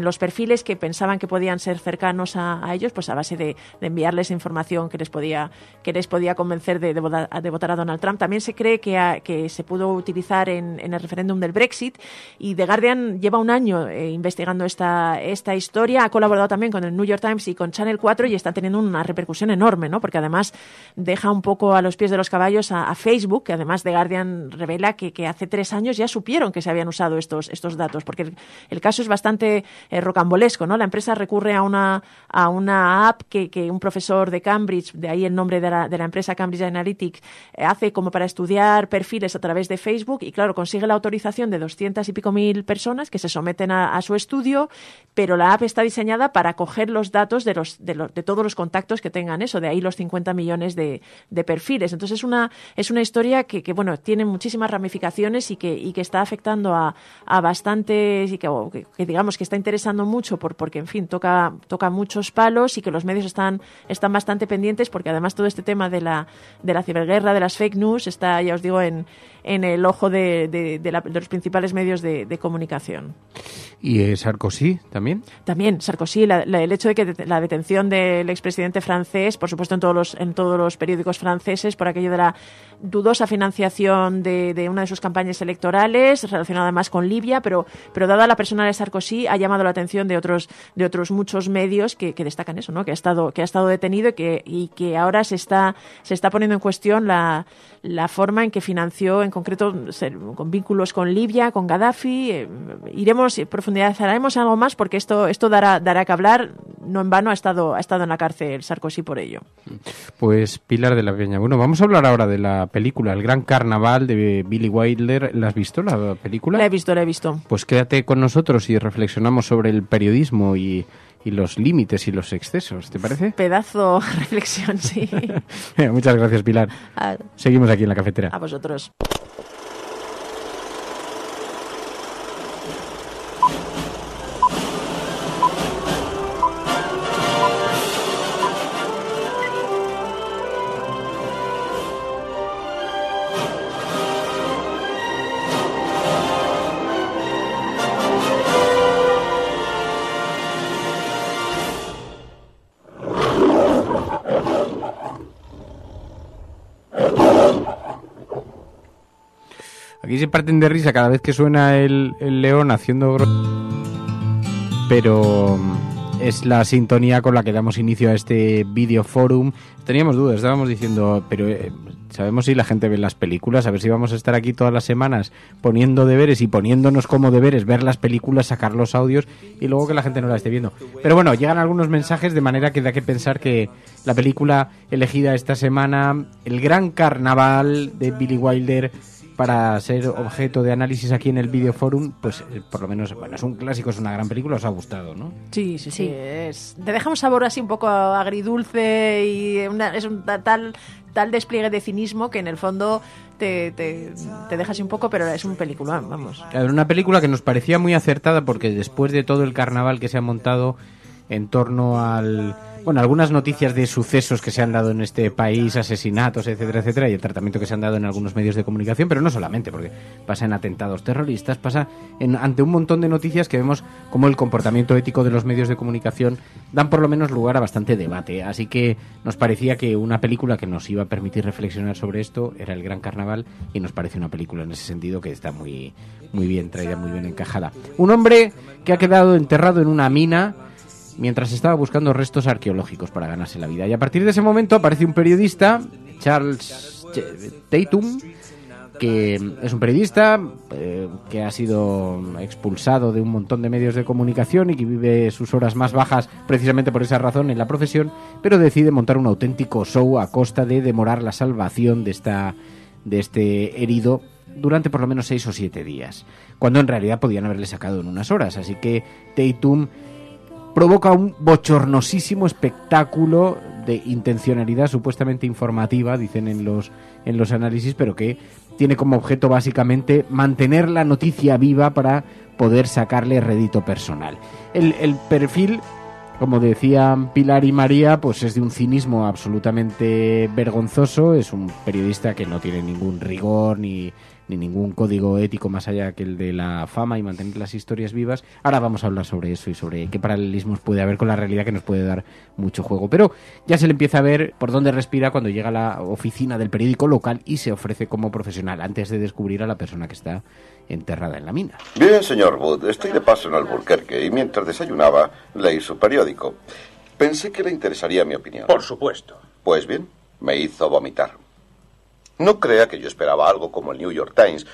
los perfiles que pensaban que podían ser cercanos a ellos, pues a base de enviarles información que les podía convencer de votar a Donald Trump. También se cree que se pudo utilizar en el referéndum del Brexit, y The Guardian lleva 1 año investigando esta historia. Ha colaborado también con el New York Times y con Channel 4 y está teniendo una repercusión enorme, ¿no? Porque además deja un poco a los pies de los caballos a Facebook, que además The Guardian revela que hace 3 3 años ya supieron que se habían usado estos datos, porque el caso es bastante rocambolesco, ¿no? La empresa recurre a una app que un profesor de Cambridge, de ahí el nombre de la empresa Cambridge Analytica, hace como para estudiar perfiles a través de Facebook y, claro, consigue la autorización de 200 y pico mil personas que se someten a su estudio, pero la app está diseñada para coger los datos de todos los contactos que tengan eso, de ahí los 50 millones de perfiles. Entonces es una historia que bueno, tiene muchísimas ramificaciones y que está afectando a bastantes y que digamos que está interesando mucho porque en fin toca muchos palos y que los medios están bastante pendientes, porque además todo este tema de la ciberguerra, de las fake news, está, ya os digo, en el ojo de los principales medios de comunicación. ¿Y Sarkozy también? También, Sarkozy, el hecho de que la detención del expresidente francés, por supuesto en todos los periódicos franceses, por aquello de la dudosa financiación de una de sus campañas electorales, relacionada además con Libia, pero dada la persona de Sarkozy, ha llamado la atención de otros muchos medios que destacan eso, ¿no? Que ha estado detenido y que ahora se está poniendo en cuestión la forma en que financió, en concreto con vínculos con Libia, con Gaddafi. Profundizaremos algo más porque esto dará que hablar. No en vano ha estado en la cárcel Sarkozy por ello. Pues Pilar de la Peña. Bueno, vamos a hablar ahora de la película El Gran Carnaval de Billy Wilder. ¿La has visto, la película? La he visto. Pues quédate con nosotros y reflexionamos sobre el periodismo y los límites y los excesos, ¿te parece? Pedazo reflexión, sí. Muchas gracias, Pilar. Seguimos aquí en la cafetera. A vosotros. Aquí se parten de risa cada vez que suena el león haciendo... Pero es la sintonía con la que damos inicio a este videoforum. Teníamos dudas, estábamos diciendo, pero ¿sabemos si la gente ve las películas? A ver si vamos a estar aquí todas las semanas poniendo deberes y poniéndonos como deberes ver las películas, sacar los audios y luego que la gente no la esté viendo. Pero bueno, llegan algunos mensajes de manera que da que pensar que la película elegida esta semana, El Gran Carnaval de Billy Wilder, para ser objeto de análisis aquí en el videoforum, pues por lo menos, bueno, es un clásico, es una gran película, os ha gustado, ¿no? Sí. Te deja un sabor así un poco agridulce y es un tal despliegue de cinismo que en el fondo te deja así un poco, pero es un película, vamos. Era una película que nos parecía muy acertada porque después de todo el carnaval que se ha montado en torno al... Bueno, algunas noticias de sucesos que se han dado en este país, asesinatos, etcétera, y el tratamiento que se han dado en algunos medios de comunicación, pero no solamente, porque pasa en atentados terroristas, pasa ante un montón de noticias que vemos como el comportamiento ético de los medios de comunicación dan por lo menos lugar a bastante debate. Así que nos parecía que una película que nos iba a permitir reflexionar sobre esto era El Gran Carnaval, y nos parece una película en ese sentido que está muy, muy bien traída, muy bien encajada. Un hombre que ha quedado enterrado en una mina mientras estaba buscando restos arqueológicos para ganarse la vida. Y a partir de ese momento aparece un periodista, Charles Tatum, que es un periodista que ha sido expulsado de un montón de medios de comunicación y que vive sus horas más bajas precisamente por esa razón en la profesión, pero decide montar un auténtico show a costa de demorar la salvación de este herido durante por lo menos 6 o 7 días, cuando en realidad podían haberle sacado en unas horas. Así que Tatum provoca un bochornosísimo espectáculo de intencionalidad supuestamente informativa, dicen en los análisis, pero que tiene como objeto básicamente mantener la noticia viva para poder sacarle rédito personal. El perfil, como decían Pilar y María, pues es de un cinismo absolutamente vergonzoso. Es un periodista que no tiene ningún rigor ni ningún código ético más allá que el de la fama y mantener las historias vivas. Ahora vamos a hablar sobre eso y sobre qué paralelismos puede haber con la realidad, que nos puede dar mucho juego. Pero ya se le empieza a ver por dónde respira cuando llega a la oficina del periódico local y se ofrece como profesional antes de descubrir a la persona que está enterrada en la mina. Bien, señor Wood, estoy de paso en Albuquerque y mientras desayunaba leí su periódico. Pensé que le interesaría mi opinión. Por supuesto. Pues bien, me hizo vomitar. No crea que yo esperaba algo como el New York Times,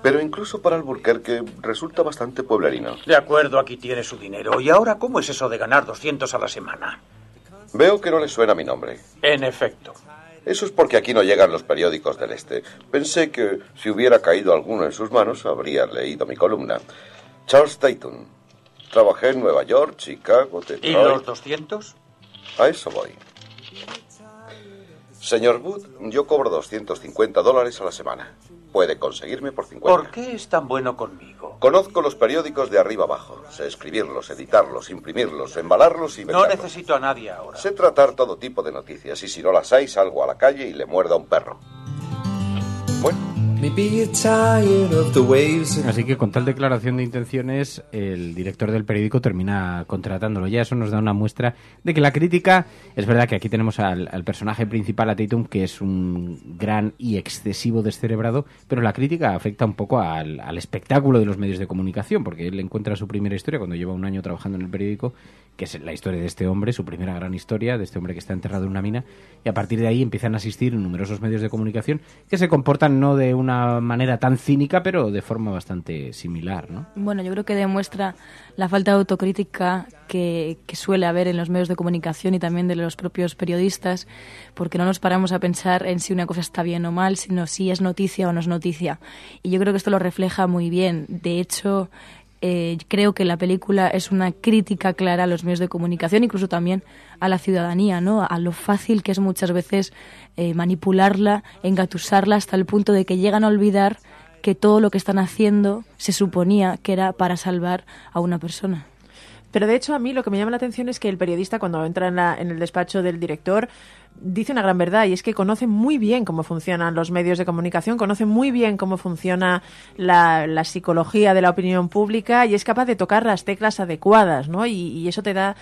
Pero incluso para Alburquerque resulta bastante pueblerino. De acuerdo, aquí tiene su dinero. ¿Y ahora cómo es eso de ganar 200 a la semana? Veo que no le suena mi nombre. En efecto. Eso es porque aquí no llegan los periódicos del Este. Pensé que si hubiera caído alguno en sus manos, habría leído mi columna. Charles Tatum. Trabajé en Nueva York, Chicago, Detroit. ¿Y los 200? A eso voy. Señor Wood, yo cobro $250 a la semana. Puede conseguirme por 50. ¿Por qué es tan bueno conmigo? Conozco los periódicos de arriba abajo. Sé escribirlos, editarlos, imprimirlos, embalarlos y venderlos. No necesito a nadie ahora. Sé tratar todo tipo de noticias y si no las hay, salgo a la calle y le muerdo a un perro. Bueno. Así que con tal declaración de intenciones, el director del periódico termina contratándolo. Ya eso nos da una muestra de que la crítica, es verdad que aquí tenemos al personaje principal, a Tatum, que es un gran y excesivo descerebrado, pero la crítica afecta un poco al espectáculo de los medios de comunicación, porque él encuentra su primera historia cuando lleva un año trabajando en el periódico, que es la historia de este hombre, su primera gran historia, de este hombre que está enterrado en una mina, y a partir de ahí empiezan a asistir numerosos medios de comunicación que se comportan no de una manera tan cínica, pero de forma bastante similar, ¿no? Bueno, yo creo que demuestra la falta de autocrítica que suele haber en los medios de comunicación y también de los propios periodistas, porque no nos paramos a pensar en si una cosa está bien o mal, sino si es noticia o no es noticia. Y yo creo que esto lo refleja muy bien. De hecho, creo que la película es una crítica clara a los medios de comunicación, incluso también a la ciudadanía, ¿no? A lo fácil que es muchas veces manipularla, engatusarla hasta el punto de que llegan a olvidar que todo lo que están haciendo se suponía que era para salvar a una persona. Pero de hecho a mí lo que me llama la atención es que el periodista, cuando entra en el despacho del director, dice una gran verdad, y es que conoce muy bien cómo funcionan los medios de comunicación, conoce muy bien cómo funciona la psicología de la opinión pública y es capaz de tocar las teclas adecuadas, ¿no? Y eso te da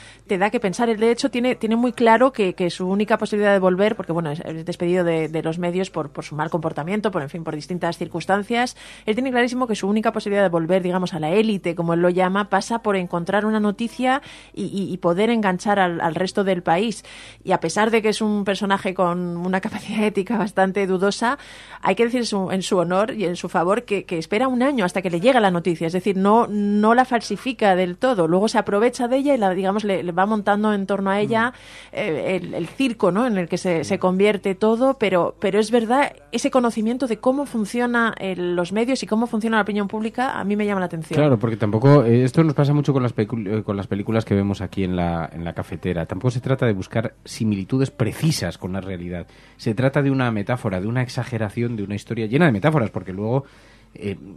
que pensar. Él, de hecho, tiene muy claro que su única posibilidad de volver, porque bueno, es despedido de los medios por su mal comportamiento, por distintas circunstancias, él tiene clarísimo que su única posibilidad de volver, digamos, a la élite, como él lo llama, pasa por encontrar una noticia y poder enganchar al resto del país. Y a pesar de que es un personaje con una capacidad ética bastante dudosa, hay que decir en su honor y en su favor que espera un año hasta que le llega la noticia, es decir, no la falsifica del todo, luego se aprovecha de ella y le va montando en torno a ella el circo, ¿no?, en el que se convierte todo, pero es verdad, ese conocimiento de cómo funcionan los medios y cómo funciona la opinión pública a mí me llama la atención. Claro, porque tampoco, esto nos pasa mucho con las películas que vemos aquí en la cafetera, tampoco se trata de buscar similitudes precisas con la realidad. Se trata de una metáfora, de una exageración, de una historia llena de metáforas, porque luego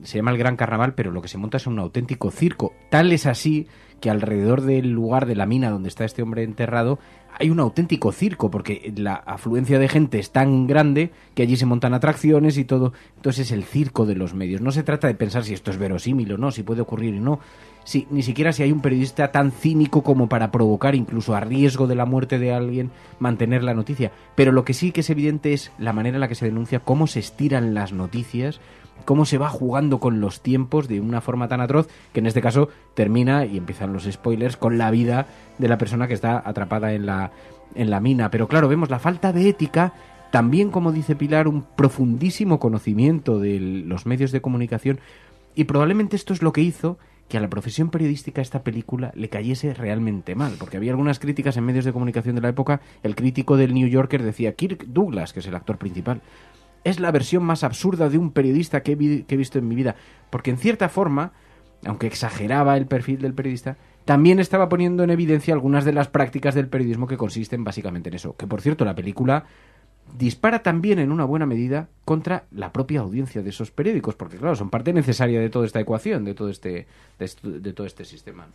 se llama el Gran Carnaval, pero lo que se monta es un auténtico circo. Tal es así que alrededor del lugar de la mina donde está este hombre enterrado hay un auténtico circo, porque la afluencia de gente es tan grande que allí se montan atracciones y todo. Entonces es el circo de los medios. No se trata de pensar si esto es verosímil o no, si puede ocurrir o no. Sí, ni siquiera si hay un periodista tan cínico como para provocar, incluso a riesgo de la muerte de alguien, mantener la noticia. Pero lo que sí que es evidente es la manera en la que se denuncia, cómo se estiran las noticias, cómo se va jugando con los tiempos de una forma tan atroz que en este caso termina, y empiezan los spoilers, con la vida de la persona que está atrapada en la mina. Pero claro, vemos la falta de ética, también, como dice Pilar, un profundísimo conocimiento de los medios de comunicación, y probablemente esto es lo que hizo que a la profesión periodística esta película le cayese realmente mal, porque había algunas críticas en medios de comunicación de la época. El crítico del New Yorker decía: Kirk Douglas, que es el actor principal, es la versión más absurda de un periodista que he visto en mi vida, porque en cierta forma, aunque exageraba el perfil del periodista, también estaba poniendo en evidencia algunas de las prácticas del periodismo que consisten básicamente en eso. Que, por cierto, la película dispara también en una buena medida contra la propia audiencia de esos periódicos, porque claro, son parte necesaria de toda esta ecuación, de todo este sistema.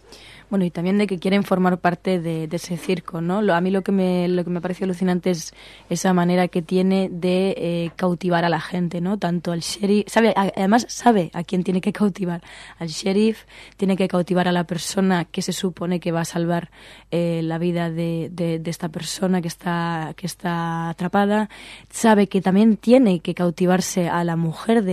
Bueno, y también de que quieren formar parte de ese circo, ¿no? A mí lo que me parece alucinante es esa manera que tiene de cautivar a la gente, ¿no? Tanto al sheriff, además sabe a quién tiene que cautivar. Al sheriff, tiene que cautivar a la persona que se supone que va a salvar la vida de esta persona que está atrapada. Sabe que también tiene que cautivarse a la mujer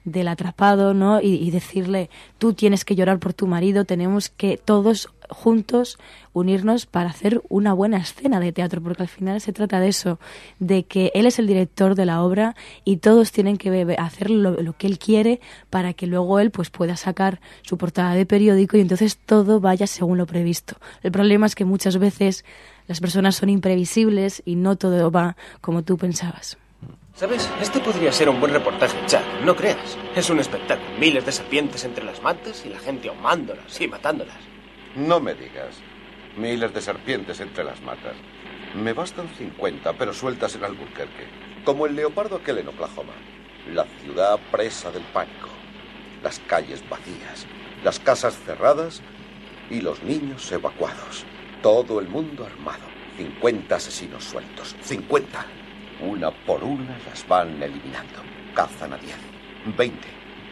del atrapado, ¿no? Y decirle: tú tienes que llorar por tu marido, tenemos que todos juntos unirnos para hacer una buena escena de teatro, porque al final se trata de eso, de que él es el director de la obra y todos tienen que hacer lo que él quiere para que luego él pues pueda sacar su portada de periódico y entonces todo vaya según lo previsto. El problema es que muchas veces las personas son imprevisibles y no todo va como tú pensabas. ¿Sabes? Este podría ser un buen reportaje, Chuck, no creas. Es un espectáculo. Miles de serpientes entre las matas y la gente ahumándolas y matándolas. No me digas. Miles de serpientes entre las matas. Me bastan 50, pero sueltas en Albuquerque. Como el leopardo aquel en Oklahoma. La ciudad presa del pánico. Las calles vacías. Las casas cerradas y los niños evacuados. Todo el mundo armado. 50 asesinos sueltos. 50. Una por una las van eliminando. Cazan a 10, 20.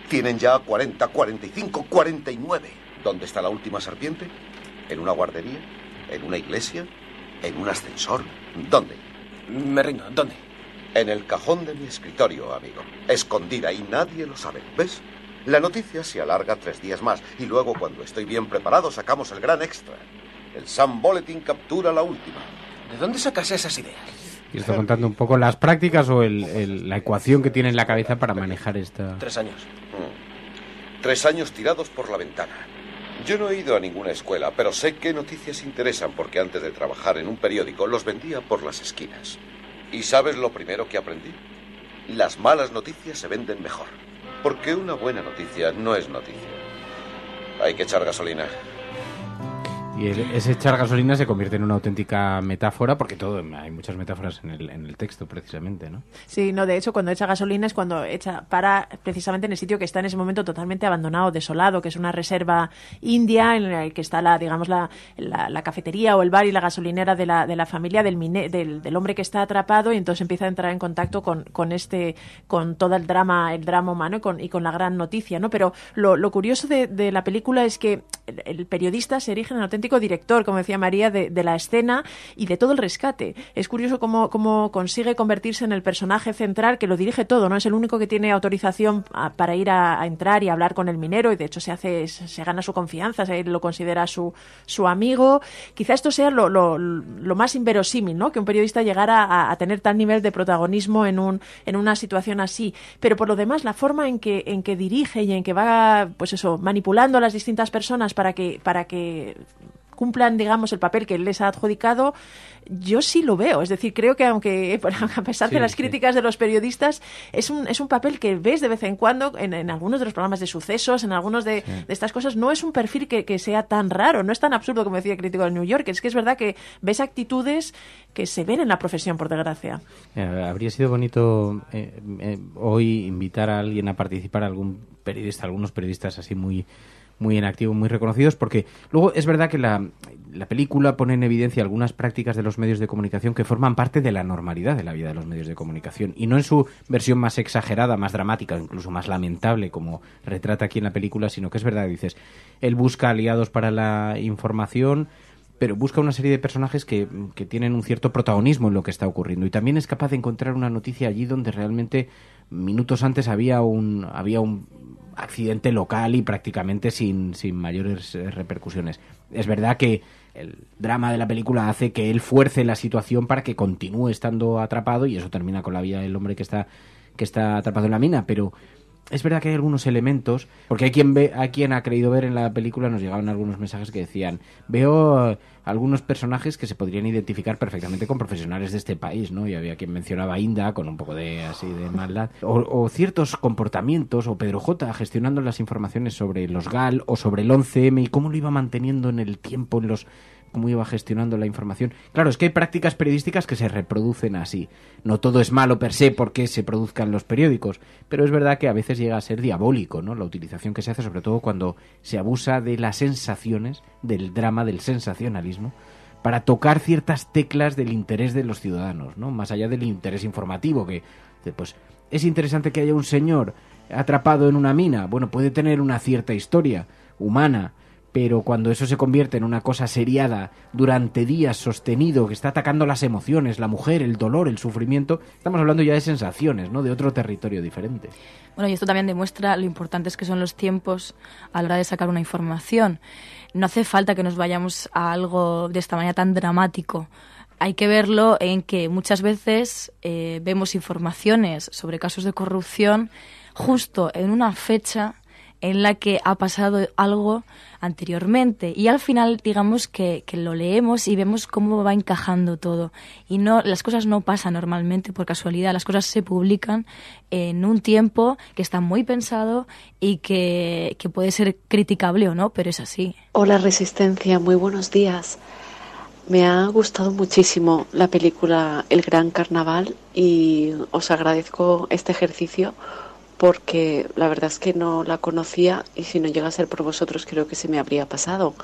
Tienen ya 40, 45, 49. ¿Dónde está la última serpiente? ¿En una guardería? ¿En una iglesia? ¿En un ascensor? ¿Dónde? Me rindo. ¿Dónde? En el cajón de mi escritorio, amigo. Escondida y nadie lo sabe. ¿Ves? La noticia se alarga 3 días más y luego, cuando estoy bien preparado, sacamos el gran extra. El Sun Bulletin captura la última. ¿De dónde sacas esas ideas? Y está contando un poco las prácticas o la ecuación que tiene en la cabeza para manejar esta... 3 años. 3 años tirados por la ventana. Yo no he ido a ninguna escuela, pero sé qué noticias interesan porque antes de trabajar en un periódico los vendía por las esquinas. ¿Y sabes lo primero que aprendí? Las malas noticias se venden mejor. Porque una buena noticia no es noticia. Hay que echar gasolina. Y ese echar gasolina se convierte en una auténtica metáfora, porque hay muchas metáforas en el texto, precisamente, ¿no? Sí, no, de hecho, cuando echa gasolina es cuando para precisamente en el sitio que está en ese momento totalmente abandonado, desolado, que es una reserva india en la que está la cafetería o el bar y la gasolinera de la familia del hombre que está atrapado, y entonces empieza a entrar en contacto con todo el drama humano y con la gran noticia, ¿no? Pero lo curioso de la película es que el periodista se erige en auténtico director, como decía María, de la escena y de todo el rescate. Es curioso cómo consigue convertirse en el personaje central que lo dirige todo, ¿no? Es el único que tiene autorización para ir a entrar y hablar con el minero, y de hecho se gana su confianza, se lo considera su amigo. Quizá esto sea lo más inverosímil, ¿no? Que un periodista llegara a tener tal nivel de protagonismo en una situación así. Pero por lo demás, la forma en que dirige y en que va, pues eso, manipulando a las distintas personas para que cumplan, digamos, el papel que él les ha adjudicado, yo sí lo veo. Es decir, creo que aunque a pesar de las críticas de los periodistas, es un papel que ves de vez en cuando en algunos de los programas de sucesos, en algunos de estas cosas. No es un perfil que sea tan raro, no es tan absurdo como decía el crítico del New Yorker. Es que es verdad que ves actitudes que se ven en la profesión, por desgracia. Habría sido bonito hoy invitar a alguien a participar, algunos periodistas así muy en activo, muy reconocidos, porque luego es verdad que la película pone en evidencia algunas prácticas de los medios de comunicación que forman parte de la normalidad de la vida de los medios de comunicación, y no en su versión más exagerada, más dramática o incluso más lamentable, como retrata aquí en la película, sino que es verdad, dices, él busca aliados para la información, pero busca una serie de personajes que tienen un cierto protagonismo en lo que está ocurriendo, y también es capaz de encontrar una noticia allí donde realmente minutos antes había un accidente local y prácticamente sin mayores repercusiones. Es verdad que el drama de la película hace que él fuerce la situación para que continúe estando atrapado, y eso termina con la vida del hombre que está atrapado en la mina, pero es verdad que hay algunos elementos, porque hay quien ha creído ver en la película, nos llegaban algunos mensajes que decían, veo algunos personajes que se podrían identificar perfectamente con profesionales de este país, ¿no? Y había quien mencionaba a Inda con un poco de maldad, o ciertos comportamientos, o Pedro J. gestionando las informaciones sobre los GAL o sobre el 11M y cómo lo iba manteniendo en el tiempo, cómo iba gestionando la información. Claro, es que hay prácticas periodísticas que se reproducen así. No todo es malo per se porque se produzcan los periódicos, pero es verdad que a veces llega a ser diabólico, ¿no? La utilización que se hace, sobre todo cuando se abusa de las sensaciones, del drama, del sensacionalismo, para tocar ciertas teclas del interés de los ciudadanos, ¿no? Más allá del interés informativo, que pues es interesante que haya un señor atrapado en una mina. Bueno, puede tener una cierta historia humana, pero cuando eso se convierte en una cosa seriada durante días, sostenido, que está atacando las emociones, la mujer, el dolor, el sufrimiento, estamos hablando ya de sensaciones, ¿no? De otro territorio diferente. Bueno, y esto también demuestra lo importantes que son los tiempos a la hora de sacar una información. No hace falta que nos vayamos a algo de esta manera tan dramático. Hay que verlo en que muchas veces vemos informaciones sobre casos de corrupción justo en una fecha en la que ha pasado algo anteriormente, y al final digamos que lo leemos y vemos cómo va encajando todo, y no, las cosas no pasan normalmente por casualidad, las cosas se publican en un tiempo que está muy pensado y que puede ser criticable o no, pero es así. Hola Resistencia, muy buenos días. Me ha gustado muchísimo la película El Gran Carnaval y os agradezco este ejercicio porque la verdad es que no la conocía y si no llega a ser por vosotros creo que se me habría pasado.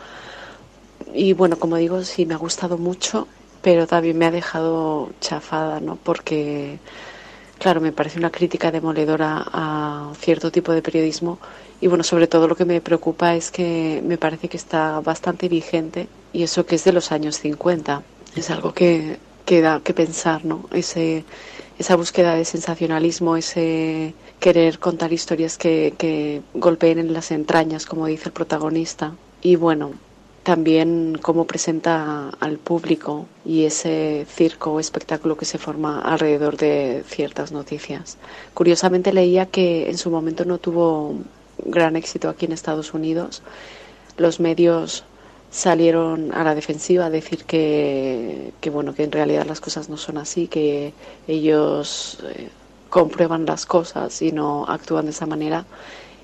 Y bueno, como digo, sí me ha gustado mucho, pero también me ha dejado chafada, ¿no? Porque, claro, me parece una crítica demoledora a cierto tipo de periodismo y bueno, sobre todo lo que me preocupa es que me parece que está bastante vigente y eso que es de los años 50. Es algo que da que pensar, ¿no? Esa búsqueda de sensacionalismo, ese querer contar historias que golpeen en las entrañas, como dice el protagonista. Y bueno, también cómo presenta al público y ese circo o espectáculo que se forma alrededor de ciertas noticias. Curiosamente leía que en su momento no tuvo gran éxito aquí en Estados Unidos. Los medios salieron a la defensiva a decir que bueno, que en realidad las cosas no son así, que ellos comprueban las cosas y no actúan de esa manera,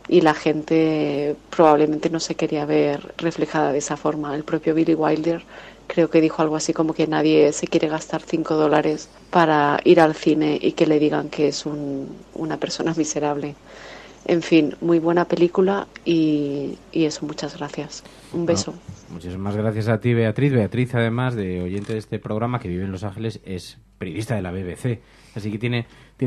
y la gente probablemente no se quería ver reflejada de esa forma. El propio Billy Wilder creo que dijo algo así como que nadie se quiere gastar $5 para ir al cine y que le digan que es una persona miserable. En fin, muy buena película y eso, muchas gracias. Un beso. Muchísimas gracias a ti, Beatriz. Beatriz, además de oyente de este programa, que vive en Los Ángeles, es periodista de la BBC. Así que tiene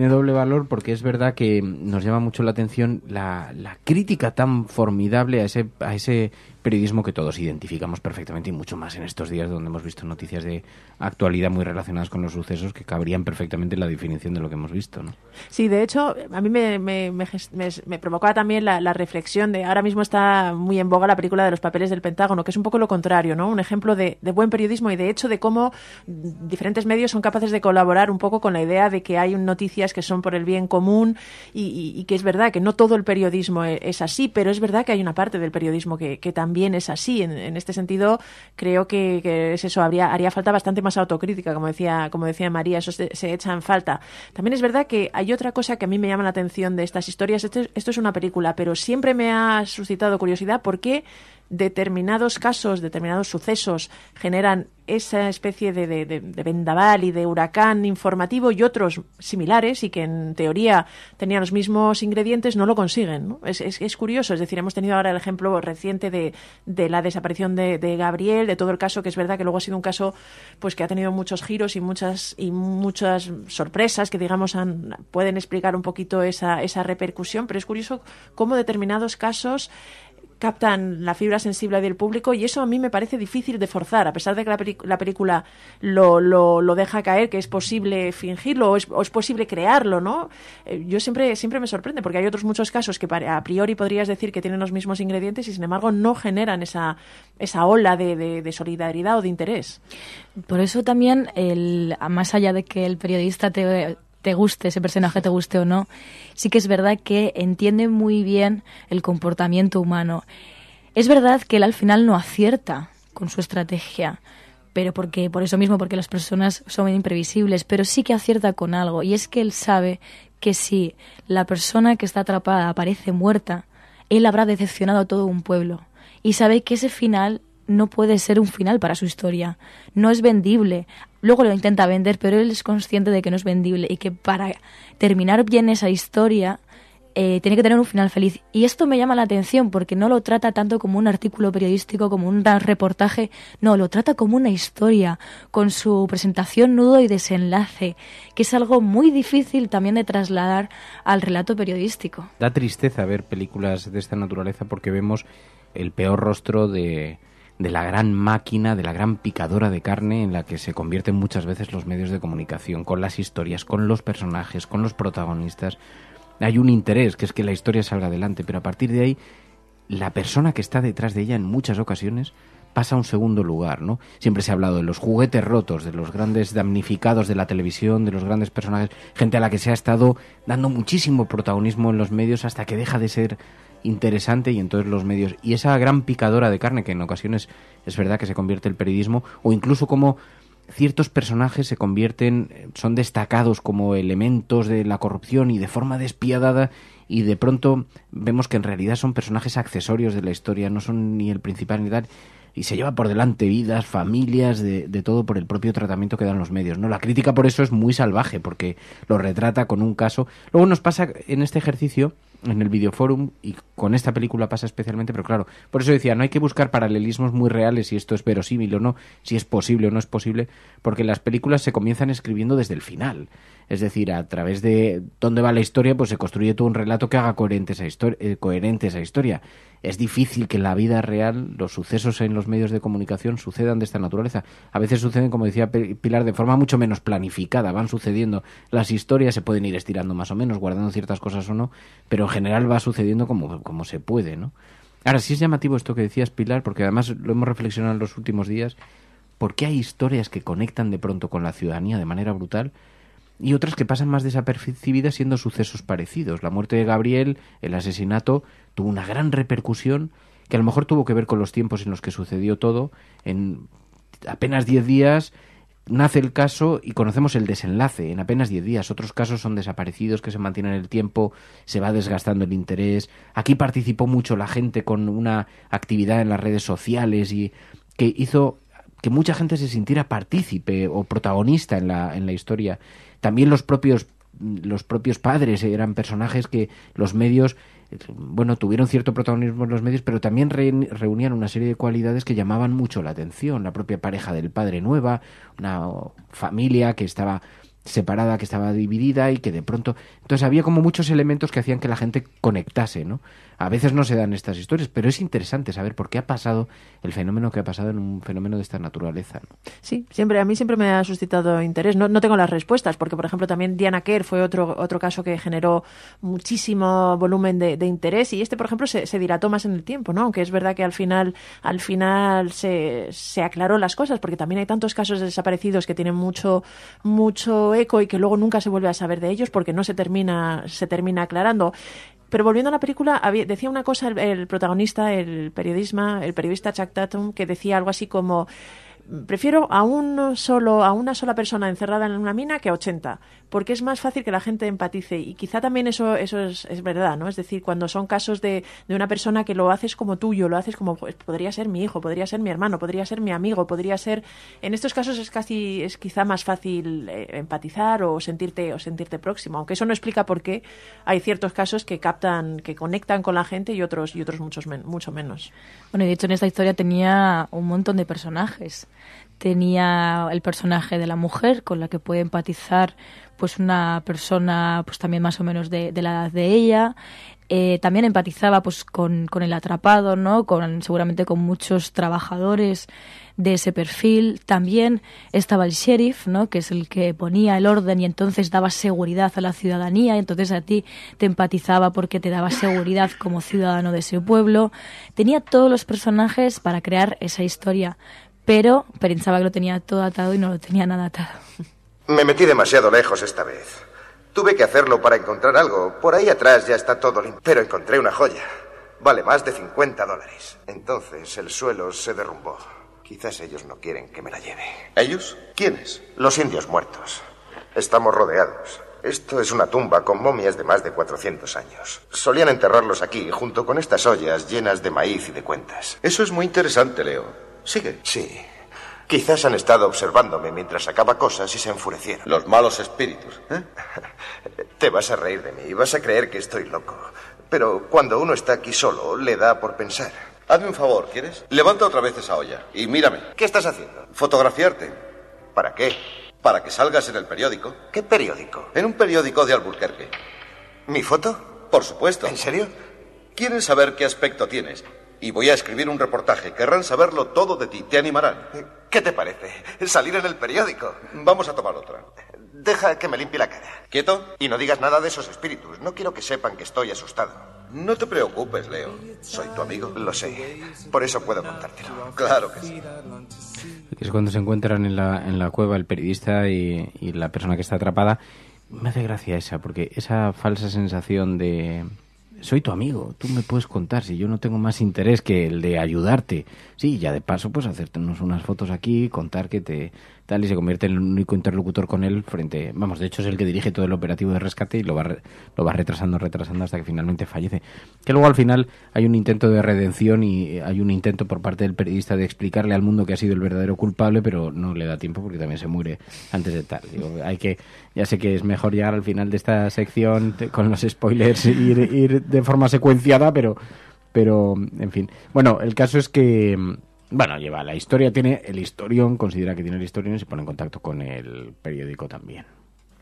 doble valor, porque es verdad que nos llama mucho la atención la crítica tan formidable a ese periodismo que todos identificamos perfectamente, y mucho más en estos días donde hemos visto noticias de actualidad muy relacionadas con los sucesos que cabrían perfectamente en la definición de lo que hemos visto, ¿no? Sí, de hecho, a mí me provocaba también la reflexión de ahora mismo está muy en boga la película de Los papeles del Pentágono, que es un poco lo contrario, ¿no? Un ejemplo de buen periodismo y de hecho de cómo diferentes medios son capaces de colaborar un poco con la idea de que hay noticias que son por el bien común y que es verdad que no todo el periodismo es así, pero es verdad que hay una parte del periodismo que también es así. En este sentido, creo que es eso, haría falta bastante más autocrítica, como decía María, eso se echa en falta. También es verdad que hay otra cosa que a mí me llama la atención de estas historias. Esto es una película, pero siempre me ha suscitado curiosidad por qué determinados casos, determinados sucesos generan esa especie de vendaval y de huracán informativo y otros similares y que en teoría tenían los mismos ingredientes no lo consiguen, ¿no? Es curioso, es decir, hemos tenido ahora el ejemplo reciente de la desaparición de Gabriel, de todo el caso, que es verdad que luego ha sido un caso pues que ha tenido muchos giros y muchas sorpresas que digamos pueden explicar un poquito esa repercusión, pero es curioso cómo determinados casos captan la fibra sensible del público y eso a mí me parece difícil de forzar, a pesar de que la película lo deja caer, que es posible fingirlo o es posible crearlo, ¿no? Yo siempre me sorprende porque hay otros muchos casos que a priori podrías decir que tienen los mismos ingredientes y sin embargo no generan esa ola de solidaridad o de interés. Por eso también, más allá de que el periodista te guste, ese personaje te guste o no, sí que es verdad que entiende muy bien el comportamiento humano. Es verdad que él al final no acierta con su estrategia, pero por eso mismo, porque las personas son imprevisibles, pero sí que acierta con algo, y es que él sabe que si la persona que está atrapada aparece muerta, él habrá decepcionado a todo un pueblo, y sabe que ese final no puede ser un final para su historia, no es vendible. Luego lo intenta vender, pero él es consciente de que no es vendible y que para terminar bien esa historia tiene que tener un final feliz. Y esto me llama la atención porque no lo trata tanto como un artículo periodístico, como un reportaje, no, lo trata como una historia, con su presentación, nudo y desenlace, que es algo muy difícil también de trasladar al relato periodístico. Da tristeza ver películas de esta naturaleza porque vemos el peor rostro de la gran máquina, de la gran picadora de carne en la que se convierten muchas veces los medios de comunicación, con las historias, con los personajes, con los protagonistas. Hay un interés, que es que la historia salga adelante, pero a partir de ahí, la persona que está detrás de ella en muchas ocasiones pasa a un segundo lugar, ¿no? Siempre se ha hablado de los juguetes rotos, de los grandes damnificados de la televisión, de los grandes personajes, gente a la que se ha estado dando muchísimo protagonismo en los medios hasta que deja de ser interesante, y entonces los medios, y esa gran picadora de carne que en ocasiones es verdad que se convierte el periodismo, o incluso como ciertos personajes se convierten, son destacados como elementos de la corrupción y de forma despiadada, y de pronto vemos que en realidad son personajes accesorios de la historia, no son ni el principal ni tal, y se lleva por delante vidas, familias, de todo por el propio tratamiento que dan los medios, ¿no? La crítica por eso es muy salvaje, porque lo retrata con un caso. Luego nos pasa en este ejercicio, en el Videoforum, y con esta película pasa especialmente, pero claro, por eso decía, no hay que buscar paralelismos muy reales si esto es verosímil o no, si es posible o no es posible, porque las películas se comienzan escribiendo desde el final. Es decir, a través de dónde va la historia, pues se construye todo un relato que haga coherente esa historia. Es difícil que en la vida real los sucesos en los medios de comunicación sucedan de esta naturaleza. A veces suceden, como decía Pilar, de forma mucho menos planificada. Van sucediendo las historias, se pueden ir estirando más o menos, guardando ciertas cosas o no, pero en general va sucediendo como se puede, ¿no? Ahora, sí es llamativo esto que decías, Pilar, porque además lo hemos reflexionado en los últimos días. ¿Por qué hay historias que conectan de pronto con la ciudadanía de manera brutal y otras que pasan más desapercibidas siendo sucesos parecidos? La muerte de Gabriel, el asesinato, tuvo una gran repercusión que a lo mejor tuvo que ver con los tiempos en los que sucedió todo. En apenas 10 días nace el caso y conocemos el desenlace en apenas 10 días. Otros casos son desaparecidos que se mantienen en el tiempo, se va desgastando el interés. Aquí participó mucho la gente con una actividad en las redes sociales y que hizo que mucha gente se sintiera partícipe o protagonista en la historia. También los propios padres eran personajes que los medios, bueno, tuvieron cierto protagonismo en los medios, pero también reunían una serie de cualidades que llamaban mucho la atención. La propia pareja del padre nueva, una familia que estaba separada, que estaba dividida y que de pronto... Entonces había como muchos elementos que hacían que la gente conectase, ¿no? A veces no se dan estas historias, pero es interesante saber por qué ha pasado el fenómeno que ha pasado en un fenómeno de esta naturaleza, ¿no? Sí, a mí siempre me ha suscitado interés. No tengo las respuestas, porque por ejemplo también Diana Kerr fue otro caso que generó muchísimo volumen de interés, y por ejemplo se dilató más en el tiempo, ¿no? Aunque es verdad que al final se aclaró las cosas, porque también hay tantos casos de desaparecidos que tienen mucho eco y que luego nunca se vuelve a saber de ellos porque no se termina aclarando. Pero volviendo a la película, decía una cosa el protagonista, el periodista Chuck Tatum, que decía algo así como: prefiero a una sola persona encerrada en una mina que a 80, porque es más fácil que la gente empatice. Y quizá también eso es verdad, ¿no? Es decir, cuando son casos de una persona que lo haces como tuyo, lo haces como, pues, podría ser mi hijo, podría ser mi hermano, podría ser mi amigo, podría ser... En estos casos es quizá más fácil empatizar o sentirte próximo, aunque eso no explica por qué hay ciertos casos que conectan con la gente y otros mucho menos. Bueno, y de hecho en esta historia tenía un montón de personajes. Tenía el personaje de la mujer, con la que puede empatizar pues una persona pues también más o menos de la edad de ella. También empatizaba pues con el atrapado, ¿no? Seguramente con muchos trabajadores de ese perfil. También estaba el sheriff, ¿no? Que es el que ponía el orden y entonces daba seguridad a la ciudadanía, y entonces a ti te empatizaba porque te daba seguridad como ciudadano de ese pueblo. Tenía todos los personajes para crear esa historia, pero pensaba que lo tenía todo atado y no lo tenía nada atado. Me metí demasiado lejos esta vez. Tuve que hacerlo para encontrar algo. Por ahí atrás ya está todo limpio. Pero encontré una joya. Vale más de $50. Entonces el suelo se derrumbó. Quizás ellos no quieren que me la lleve. ¿Ellos? ¿Quiénes? Los indios muertos. Estamos rodeados. Esto es una tumba con momias de más de 400 años. Solían enterrarlos aquí, junto con estas ollas llenas de maíz y de cuentas. Eso es muy interesante, Leo. Sigue. Sí. Quizás han estado observándome mientras sacaba cosas y se enfurecieron. Los malos espíritus, ¿eh? Te vas a reír de mí y vas a creer que estoy loco. Pero cuando uno está aquí solo, le da por pensar. Hazme un favor, ¿quieres? Levanta otra vez esa olla y mírame. ¿Qué estás haciendo? Fotografiarte. ¿Para qué? Para que salgas en el periódico. ¿Qué periódico? En un periódico de Albuquerque. ¿Mi foto? Por supuesto. ¿En serio? Quieren saber qué aspecto tienes. Y voy a escribir un reportaje. Querrán saberlo todo de ti. Te animarán. ¿Qué te parece? ¿Salir en el periódico? Vamos a tomar otra. Deja que me limpie la cara. ¿Quieto? Y no digas nada de esos espíritus. No quiero que sepan que estoy asustado. No te preocupes, Leo. Soy tu amigo. Lo sé. Por eso puedo contártelo. Claro que sí. Es cuando se encuentran en la cueva el periodista y la persona que está atrapada. Me hace gracia esa, porque esa falsa sensación de... Soy tu amigo, tú me puedes contar si yo no tengo más interés que el de ayudarte. Sí, ya de paso, pues hacernos unas fotos aquí, contar que te tal, y se convierte en el único interlocutor con él frente... Vamos, de hecho es el que dirige todo el operativo de rescate y lo va retrasando hasta que finalmente fallece. Que luego al final hay un intento de redención y hay un intento por parte del periodista de explicarle al mundo que ha sido el verdadero culpable, pero no le da tiempo porque también se muere antes de tal. Digo, ya sé que es mejor llegar al final de esta sección con los spoilers, ir de forma secuenciada, pero en fin. Bueno, el caso es que lleva la historia, tiene el historión, considera que tiene el historión y se pone en contacto con el periódico también.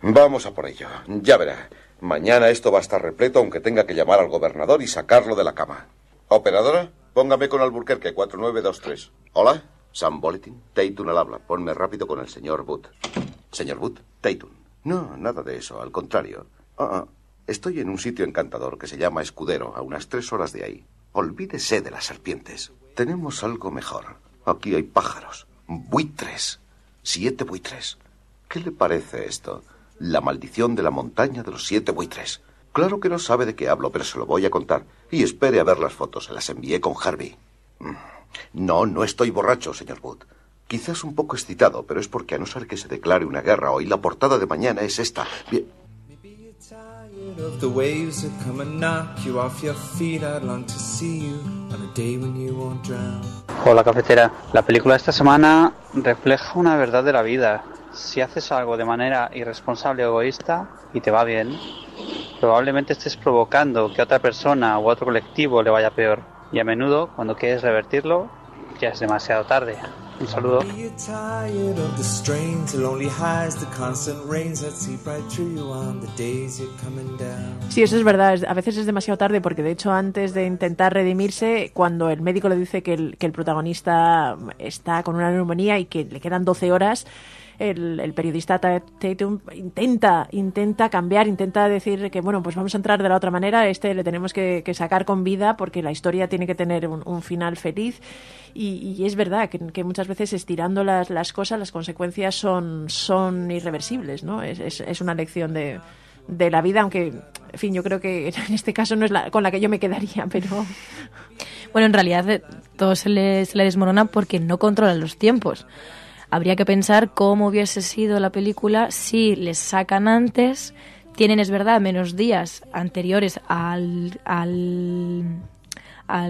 Vamos a por ello. Ya verá. Mañana esto va a estar repleto, aunque tenga que llamar al gobernador y sacarlo de la cama. Operadora, póngame con Alburquerque 4923. Hola, Sam Bulletin. Tatum al habla. Ponme rápido con el señor Wood. ¿Señor Wood? Tatum. No, nada de eso, al contrario. Estoy en un sitio encantador que se llama Escudero, a unas 3 horas de ahí. Olvídese de las serpientes. Tenemos algo mejor. Aquí hay pájaros. Buitres. 7 buitres. ¿Qué le parece esto? La maldición de la montaña de los 7 buitres. Claro que no sabe de qué hablo, pero se lo voy a contar. Y espere a ver las fotos. Se las envié con Harvey. No estoy borracho, señor Wood. Quizás un poco excitado, pero es porque a no ser que se declare una guerra hoy, la portada de mañana es esta. Bien. Hola, cafetera. La película de esta semana refleja una verdad de la vida. Si haces algo de manera irresponsable o egoísta y te va bien, probablemente estés provocando que a otra persona u otro colectivo le vaya peor. Y a menudo, cuando quieres revertirlo, ya es demasiado tarde. Un saludo. Sí, eso es verdad. A veces es demasiado tarde porque, de hecho, antes de intentar redimirse, cuando el médico le dice que el protagonista está con una neumonía y que le quedan 12 horas, el periodista Tatum intenta cambiar, intenta decir que, bueno, pues vamos a entrar de la otra manera, le tenemos que sacar con vida porque la historia tiene que tener un final feliz. Y es verdad que muchas veces estirando las cosas, las consecuencias son irreversibles, ¿no? Es una lección de la vida, aunque, en fin, yo creo que en este caso no es con la que yo me quedaría, pero... Bueno, en realidad todo se le desmorona porque no controlan los tiempos. Habría que pensar cómo hubiese sido la película si les sacan antes, tienen, es verdad, menos días anteriores al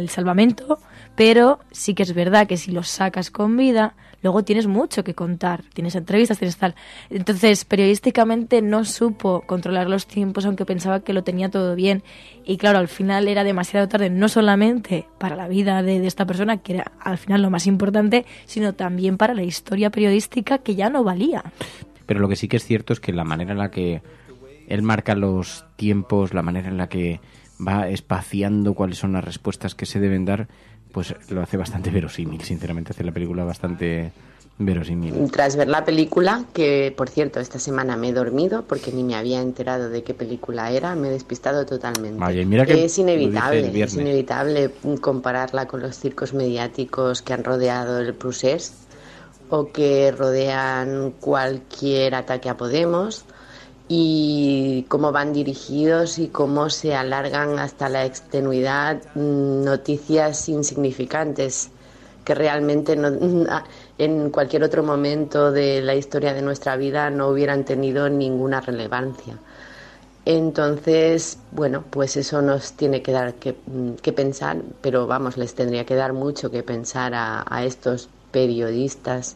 salvamento, pero sí que es verdad que si los sacas con vida, luego tienes mucho que contar, tienes entrevistas, tienes tal. Entonces, periodísticamente no supo controlar los tiempos, aunque pensaba que lo tenía todo bien. Y claro, al final era demasiado tarde, no solamente para la vida de esta persona, que era al final lo más importante, sino también para la historia periodística, que ya no valía. Pero lo que sí que es cierto es que la manera en la que él marca los tiempos, la manera en la que va espaciando cuáles son las respuestas que se deben dar, pues lo hace bastante verosímil. Sinceramente, hace la película bastante verosímil. Tras ver la película, que por cierto esta semana me he dormido porque ni me había enterado de qué película era, me he despistado totalmente. Vaya, mira que es inevitable compararla con los circos mediáticos que han rodeado el procés o que rodean cualquier ataque a Podemos, y cómo van dirigidos y cómo se alargan hasta la extenuidad noticias insignificantes que realmente en cualquier otro momento de la historia de nuestra vida no hubieran tenido ninguna relevancia. Entonces, bueno, pues eso nos tiene que dar que pensar, pero vamos, les tendría que dar mucho que pensar a estos periodistas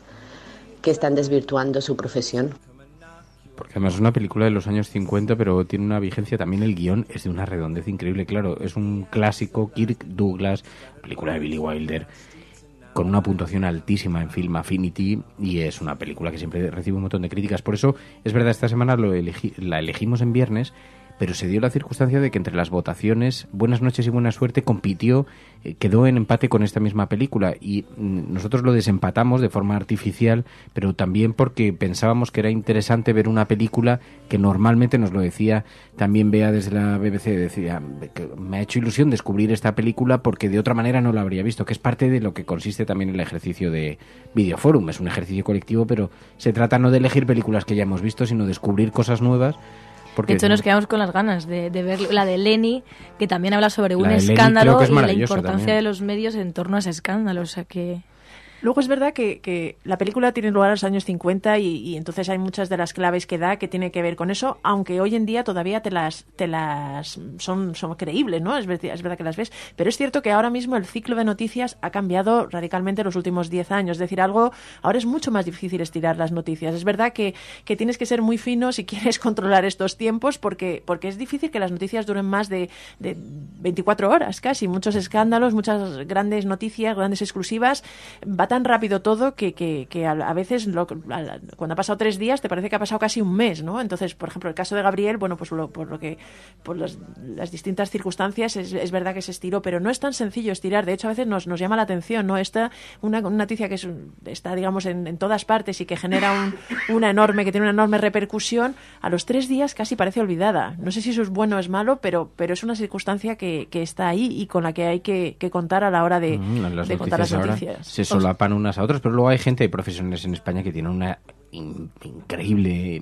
que están desvirtuando su profesión. Porque además es una película de los años 50, pero tiene una vigencia, también el guión es de una redondez increíble, claro, es un clásico, Kirk Douglas, película de Billy Wilder, con una puntuación altísima en Film Affinity, y es una película que siempre recibe un montón de críticas. Por eso, es verdad, esta semana la elegimos en viernes, pero se dio la circunstancia de que entre las votaciones Buenas noches y buena suerte compitió, quedó en empate con esta misma película, y nosotros lo desempatamos de forma artificial, pero también porque pensábamos que era interesante ver una película que normalmente, nos lo decía también Bea desde la BBC, decía que me ha hecho ilusión descubrir esta película porque de otra manera no la habría visto, que es parte de lo que consiste también el ejercicio de Videoforum. Es un ejercicio colectivo, pero se trata no de elegir películas que ya hemos visto, sino descubrir cosas nuevas. De hecho, nos quedamos con las ganas de ver la de Lenny, que también habla sobre un escándalo y la importancia también de los medios en torno a ese escándalo. O sea que... Luego es verdad que la película tiene lugar en los años 50 y entonces hay muchas de las claves que da que tiene que ver con eso, aunque hoy en día todavía te las son creíbles, ¿no? Es verdad que las ves, pero es cierto que ahora mismo el ciclo de noticias ha cambiado radicalmente en los últimos 10 años. Es decir, ahora es mucho más difícil estirar las noticias. Es verdad que tienes que ser muy fino si quieres controlar estos tiempos porque es difícil que las noticias duren más de 24 horas casi. Muchos escándalos, muchas grandes noticias, grandes exclusivas. Va tan rápido todo que a veces cuando ha pasado 3 días te parece que ha pasado casi un mes, ¿no? Entonces, por ejemplo, el caso de Gabriel, bueno, pues por las distintas circunstancias es verdad que se estiró, pero no es tan sencillo estirar. De hecho, a veces nos llama la atención, ¿no? Una noticia que está, digamos, en todas partes y que genera que tiene una enorme repercusión, a los 3 días casi parece olvidada. No sé si eso es bueno o es malo, pero es una circunstancia que está ahí y con la que hay que contar a la hora de contar las noticias. Se solapan unas a otras, pero luego hay profesionales en España que tienen una increíble,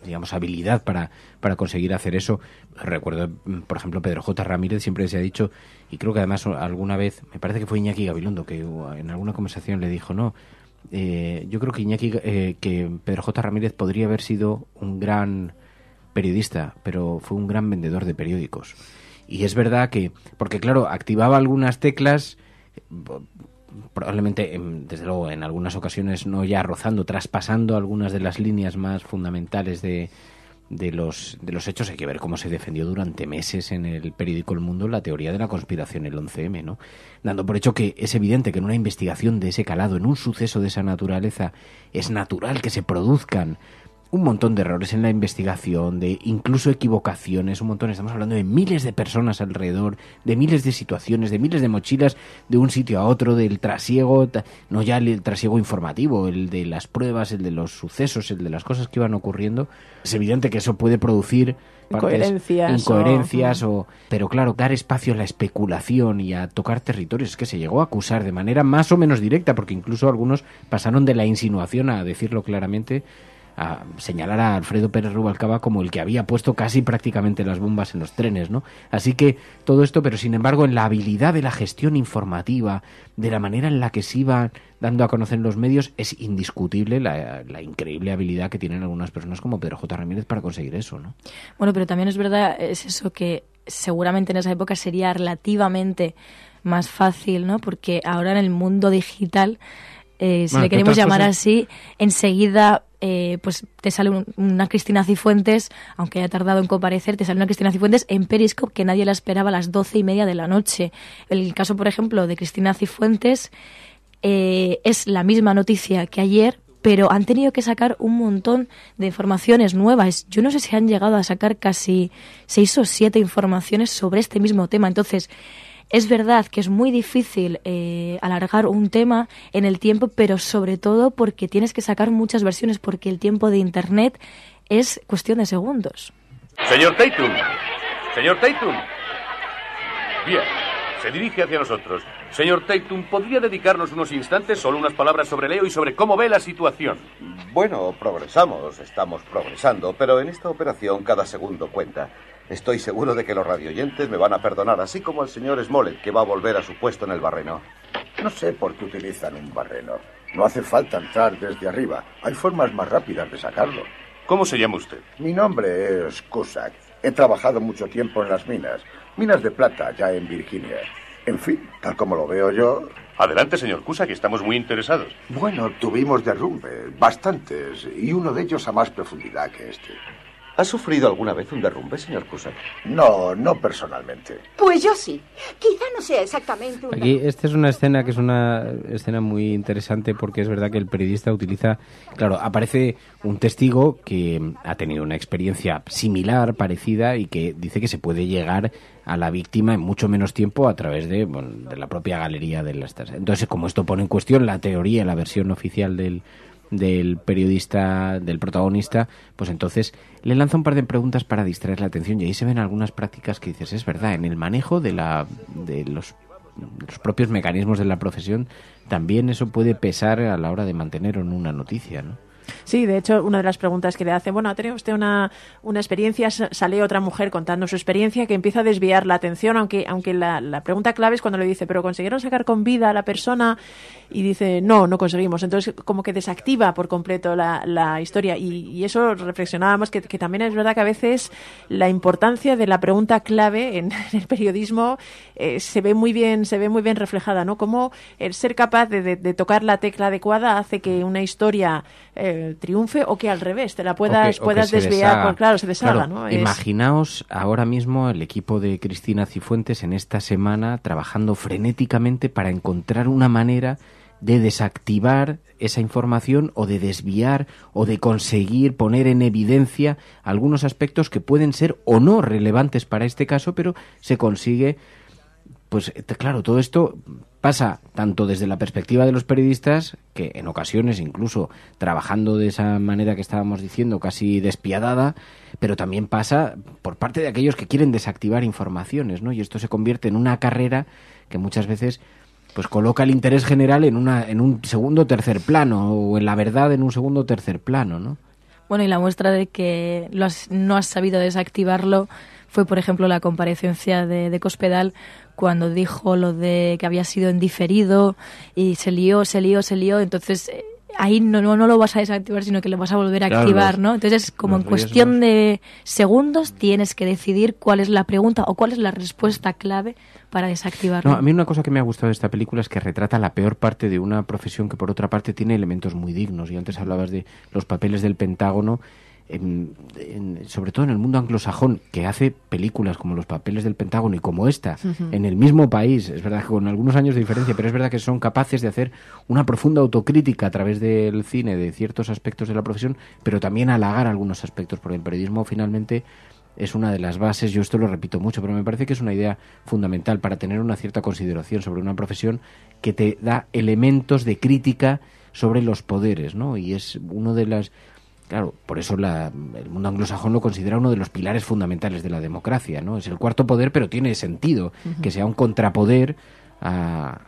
digamos, habilidad para conseguir hacer eso. Recuerdo, por ejemplo, Pedro J. Ramírez siempre se ha dicho, y creo que además alguna vez, me parece que fue Iñaki Gabilondo, que en alguna conversación le dijo, no, yo creo que que Pedro J. Ramírez podría haber sido un gran periodista, pero fue un gran vendedor de periódicos. Y es verdad que, porque claro, activaba algunas teclas, probablemente, desde luego, en algunas ocasiones no ya rozando, traspasando algunas de las líneas más fundamentales de los hechos. Hay que ver cómo se defendió durante meses en el periódico El Mundo la teoría de la conspiración, el 11M, ¿no? Dando por hecho que es evidente que en una investigación de ese calado, en un suceso de esa naturaleza, es natural que se produzcan un montón de errores en la investigación, de incluso equivocaciones, un montón. Estamos hablando de miles de personas alrededor, de miles de situaciones, de miles de mochilas de un sitio a otro, del trasiego, no ya el trasiego informativo, el de las pruebas, el de los sucesos, el de las cosas que iban ocurriendo. Es evidente que eso puede producir incoherencias pero claro, dar espacio a la especulación y a tocar territorios. Es que se llegó a acusar de manera más o menos directa, porque incluso algunos pasaron de la insinuación a decirlo claramente, a señalar a Alfredo Pérez Rubalcaba como el que había puesto casi prácticamente las bombas en los trenes, ¿no? Así que todo esto, pero sin embargo en la habilidad de la gestión informativa, de la manera en la que se iba dando a conocer en los medios, es indiscutible la increíble habilidad que tienen algunas personas como Pedro J. Ramírez para conseguir eso, ¿no? Bueno, pero también es verdad, es eso que seguramente en esa época sería relativamente más fácil, ¿no? Porque ahora en el mundo digital, si le queremos llamar así, enseguida pues te sale una Cristina Cifuentes, aunque haya tardado en comparecer, te sale una Cristina Cifuentes en Periscope que nadie la esperaba a las 12:30 de la noche. El caso, por ejemplo, de Cristina Cifuentes es la misma noticia que ayer, pero han tenido que sacar un montón de informaciones nuevas. Yo no sé si han llegado a sacar casi 6 o 7 informaciones sobre este mismo tema. Entonces, es verdad que es muy difícil alargar un tema en el tiempo, pero sobre todo porque tienes que sacar muchas versiones, porque el tiempo de Internet es cuestión de segundos. Señor Tatum. Señor Tatum. Bien, se dirige hacia nosotros. Señor Tatum, ¿podría dedicarnos unos instantes, solo unas palabras sobre Leo y sobre cómo ve la situación? Bueno, estamos progresando, pero en esta operación cada segundo cuenta. Estoy seguro de que los radioyentes me van a perdonar, así como al señor Smollett, que va a volver a su puesto en el barreno. No sé por qué utilizan un barreno. No hace falta entrar desde arriba. Hay formas más rápidas de sacarlo. ¿Cómo se llama usted? Mi nombre es Cusack. He trabajado mucho tiempo en las minas de plata, ya en Virginia. En fin, tal como lo veo yo... Adelante, señor Cusack, estamos muy interesados. Bueno, tuvimos derrumbes, bastantes, y uno de ellos a más profundidad que este. ¿Ha sufrido alguna vez un derrumbe, señor Cusack? No personalmente. Pues yo sí. Quizá no sea exactamente un... Aquí esta es una escena que es una escena muy interesante porque es verdad que el periodista utiliza... Claro, aparece un testigo que ha tenido una experiencia similar, parecida, y que dice que se puede llegar a la víctima en mucho menos tiempo a través de la propia galería de las... Entonces, como esto pone en cuestión la teoría, la versión oficial del periodista, del protagonista, pues entonces le lanza un par de preguntas para distraer la atención, y ahí se ven algunas prácticas que dices, es verdad, en el manejo de los propios mecanismos de la profesión también eso puede pesar a la hora de mantener en una noticia, ¿no? Sí, de hecho, una de las preguntas que le hace, bueno, ¿ha tenido usted una experiencia? Sale otra mujer contando su experiencia que empieza a desviar la atención, aunque la pregunta clave es cuando le dice, ¿pero consiguieron sacar con vida a la persona? Y dice, no conseguimos. Entonces, como que desactiva por completo la historia. Y eso reflexionábamos que también es verdad que a veces la importancia de la pregunta clave en el periodismo se ve muy bien reflejada, ¿no? Como el ser capaz de tocar la tecla adecuada hace que una historia triunfe, o que al revés te la puedas desviar, se deshaga, ¿no? Imaginaos ahora mismo el equipo de Cristina Cifuentes en esta semana trabajando frenéticamente para encontrar una manera de desactivar esa información, o de desviar, o de conseguir poner en evidencia algunos aspectos que pueden ser o no relevantes para este caso, pero se consigue. Pues claro, todo esto pasa tanto desde la perspectiva de los periodistas, que en ocasiones incluso trabajando de esa manera que estábamos diciendo, casi despiadada, pero también pasa por parte de aquellos que quieren desactivar informaciones, ¿no? Y esto se convierte en una carrera que muchas veces pues coloca el interés general en un segundo o tercer plano, o en la verdad en un segundo o tercer plano, ¿no? Bueno, y la muestra de que no has sabido desactivarlo fue, por ejemplo, la comparecencia de Cospedal, cuando dijo lo de que había sido en diferido y se lió. Entonces, ahí no lo vas a desactivar, sino que lo vas a volver a activar, ¿no? Entonces, como en cuestión de segundos, tienes que decidir cuál es la pregunta o cuál es la respuesta clave para desactivarlo. No, a mí una cosa que me ha gustado de esta película es que retrata la peor parte de una profesión que, por otra parte, tiene elementos muy dignos. Y antes hablabas de los papeles del Pentágono, sobre todo en el mundo anglosajón, que hace películas como Los papeles del Pentágono y como esta, en el mismo país, es verdad que con algunos años de diferencia, pero es verdad que son capaces de hacer una profunda autocrítica a través del cine de ciertos aspectos de la profesión, pero también halagar algunos aspectos, porque el periodismo finalmente es una de las bases. Yo esto lo repito mucho, pero me parece que es una idea fundamental para tener una cierta consideración sobre una profesión que te da elementos de crítica sobre los poderes, ¿no? Y es uno de las... Claro, por eso el mundo anglosajón lo considera uno de los pilares fundamentales de la democracia, ¿no? Es el cuarto poder, pero tiene sentido que sea un contrapoder a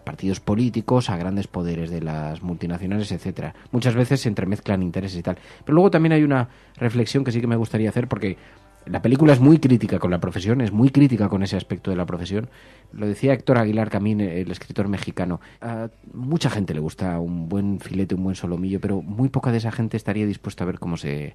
partidos políticos, a grandes poderes de las multinacionales, etcétera. Muchas veces se entremezclan intereses y tal. Pero luego también hay una reflexión que sí que me gustaría hacer, porque la película es muy crítica con la profesión, es muy crítica con ese aspecto de la profesión. Lo decía Héctor Aguilar Camín, el escritor mexicano. A mucha gente le gusta un buen filete, un buen solomillo, pero muy poca de esa gente estaría dispuesta a ver cómo se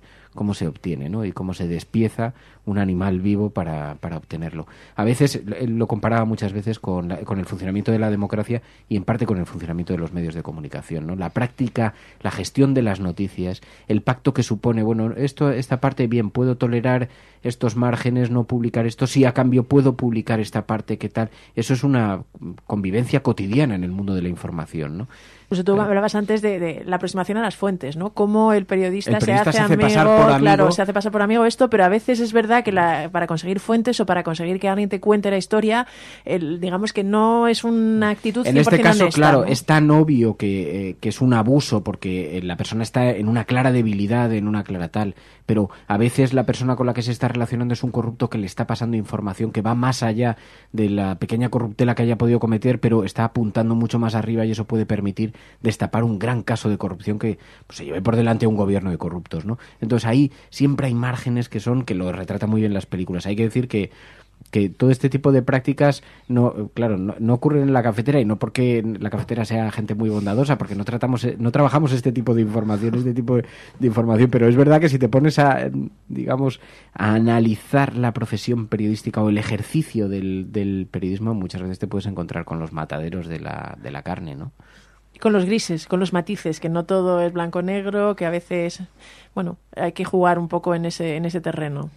obtiene, ¿no? Y cómo se despieza un animal vivo para obtenerlo. A veces, él lo comparaba muchas veces con el funcionamiento de la democracia y en parte con el funcionamiento de los medios de comunicación, ¿no? La práctica, la gestión de las noticias, el pacto que supone, bueno, esta parte bien, puedo tolerar estos márgenes, no publicar esto, sí, a cambio puedo publicar esta parte, ¿qué tal? Eso es una convivencia cotidiana en el mundo de la información, ¿no? Pues tú hablabas antes de la aproximación a las fuentes, ¿no? Cómo el periodista se hace amigo, se hace pasar por amigo esto, pero a veces es verdad que para conseguir fuentes o para conseguir que alguien te cuente la historia, digamos que no es una actitud 100% en este caso, honesta, claro, ¿no? Es tan obvio que es un abuso porque la persona está en una clara debilidad, en una clara tal, pero a veces la persona con la que se está relacionando es un corrupto que le está pasando información que va más allá de la pequeña corruptela que haya podido cometer, pero está apuntando mucho más arriba, y eso puede permitir destapar un gran caso de corrupción que se lleve por delante a un gobierno de corruptos, ¿no? Entonces ahí siempre hay márgenes que lo retratan muy bien las películas. Hay que decir que todo este tipo de prácticas no ocurren en la cafetera, y no porque la cafetera sea gente muy bondadosa, porque no trabajamos este tipo de información, pero es verdad que si te pones a analizar la profesión periodística o el ejercicio del periodismo, muchas veces te puedes encontrar con los mataderos de la carne, ¿no? con los grises, con los matices, que no todo es blanco-negro, que a veces, bueno, hay que jugar un poco en ese terreno.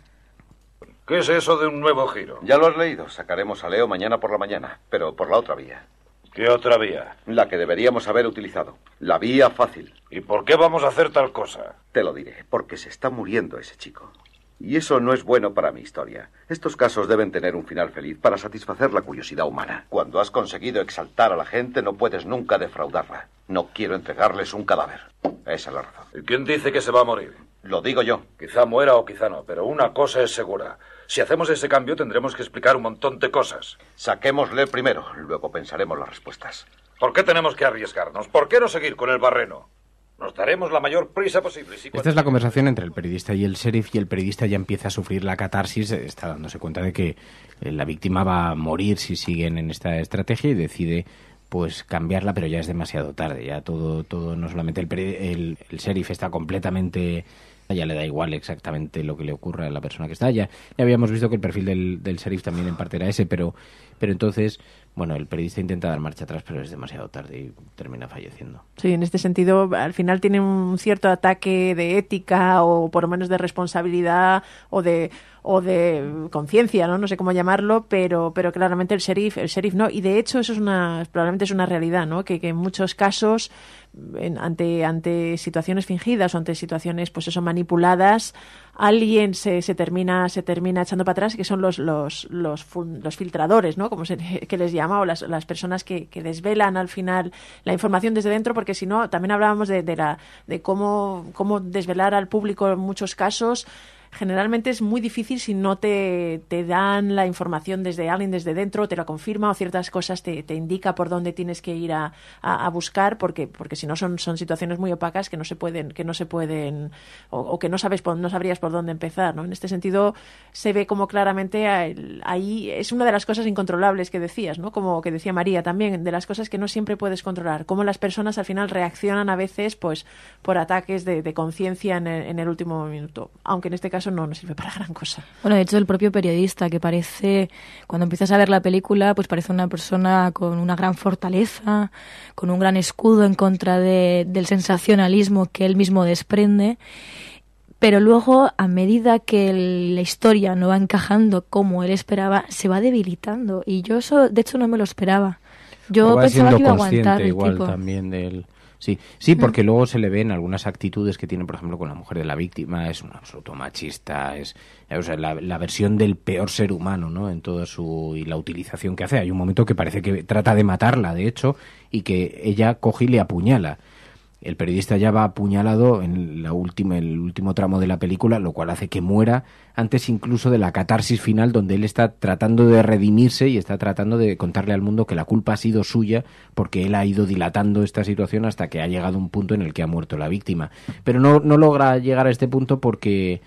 ¿Qué es eso de un nuevo giro? Ya lo has leído. Sacaremos a Leo mañana por la mañana, pero por la otra vía. ¿Qué otra vía? La que deberíamos haber utilizado. La vía fácil. ¿Y por qué vamos a hacer tal cosa? Te lo diré. Porque se está muriendo ese chico. Y eso no es bueno para mi historia. Estos casos deben tener un final feliz para satisfacer la curiosidad humana. Cuando has conseguido exaltar a la gente, no puedes nunca defraudarla. No quiero entregarles un cadáver. Esa es la razón. ¿Y quién dice que se va a morir? Lo digo yo. Quizá muera o quizá no, pero una cosa es segura. Si hacemos ese cambio tendremos que explicar un montón de cosas. Saquémosle primero, luego pensaremos las respuestas. ¿Por qué tenemos que arriesgarnos? ¿Por qué no seguir con el barreno? Nos daremos la mayor prisa posible. Esta es la conversación entre el periodista y el sheriff, y el periodista ya empieza a sufrir la catarsis, está dándose cuenta de que la víctima va a morir si siguen en esta estrategia, y decide pues cambiarla, pero ya es demasiado tarde. Ya todo no solamente el sheriff está completamente... Ya le da igual exactamente lo que le ocurra a la persona que está. Ya habíamos visto que el perfil del sheriff también en parte era ese, pero entonces, bueno, el periodista intenta dar marcha atrás, pero es demasiado tarde y termina falleciendo. Sí, en este sentido, al final tiene un cierto ataque de ética, o por lo menos de responsabilidad, o de conciencia, ¿no? No sé cómo llamarlo, pero claramente el sheriff no. Y de hecho eso probablemente es una realidad, ¿no? Que en muchos casos, ante situaciones fingidas o ante situaciones, pues eso, manipuladas, alguien se termina echando para atrás, que son los filtradores, ¿no? Como que les llama, o las personas que desvelan al final la información desde dentro, porque si no, también hablábamos de cómo desvelar al público en muchos casos. Generalmente es muy difícil si no te dan la información desde alguien desde dentro, te la confirma, o ciertas cosas te indica por dónde tienes que ir a buscar, porque si no son situaciones muy opacas que no se pueden o que no sabrías por dónde empezar, ¿no? En este sentido se ve como claramente ahí es una de las cosas incontrolables que decías, ¿no? Como que decía María también, de las cosas que no siempre puedes controlar, cómo las personas al final reaccionan a veces pues por ataques de conciencia en el último minuto, aunque en este caso no sirve para gran cosa. Bueno, de hecho, el propio periodista, que parece, cuando empiezas a ver la película, pues parece una persona con una gran fortaleza, con un gran escudo en contra del sensacionalismo que él mismo desprende, pero luego, a medida que la historia no va encajando como él esperaba, se va debilitando. Y yo eso, de hecho, no me lo esperaba. Yo pensaba que iba a aguantar el igual tipo. También del... Sí, porque luego se le ven algunas actitudes que tiene, por ejemplo, con la mujer de la víctima. Es un absoluto machista, es la versión del peor ser humano, ¿no? En toda y la utilización que hace. Hay un momento que parece que trata de matarla, de hecho, y que ella coge y le apuñala. El periodista ya va apuñalado en el último tramo de la película, lo cual hace que muera antes incluso de la catarsis final, donde él está tratando de redimirse y está tratando de contarle al mundo que la culpa ha sido suya, porque él ha ido dilatando esta situación hasta que ha llegado un punto en el que ha muerto la víctima. Pero no logra llegar a este punto porque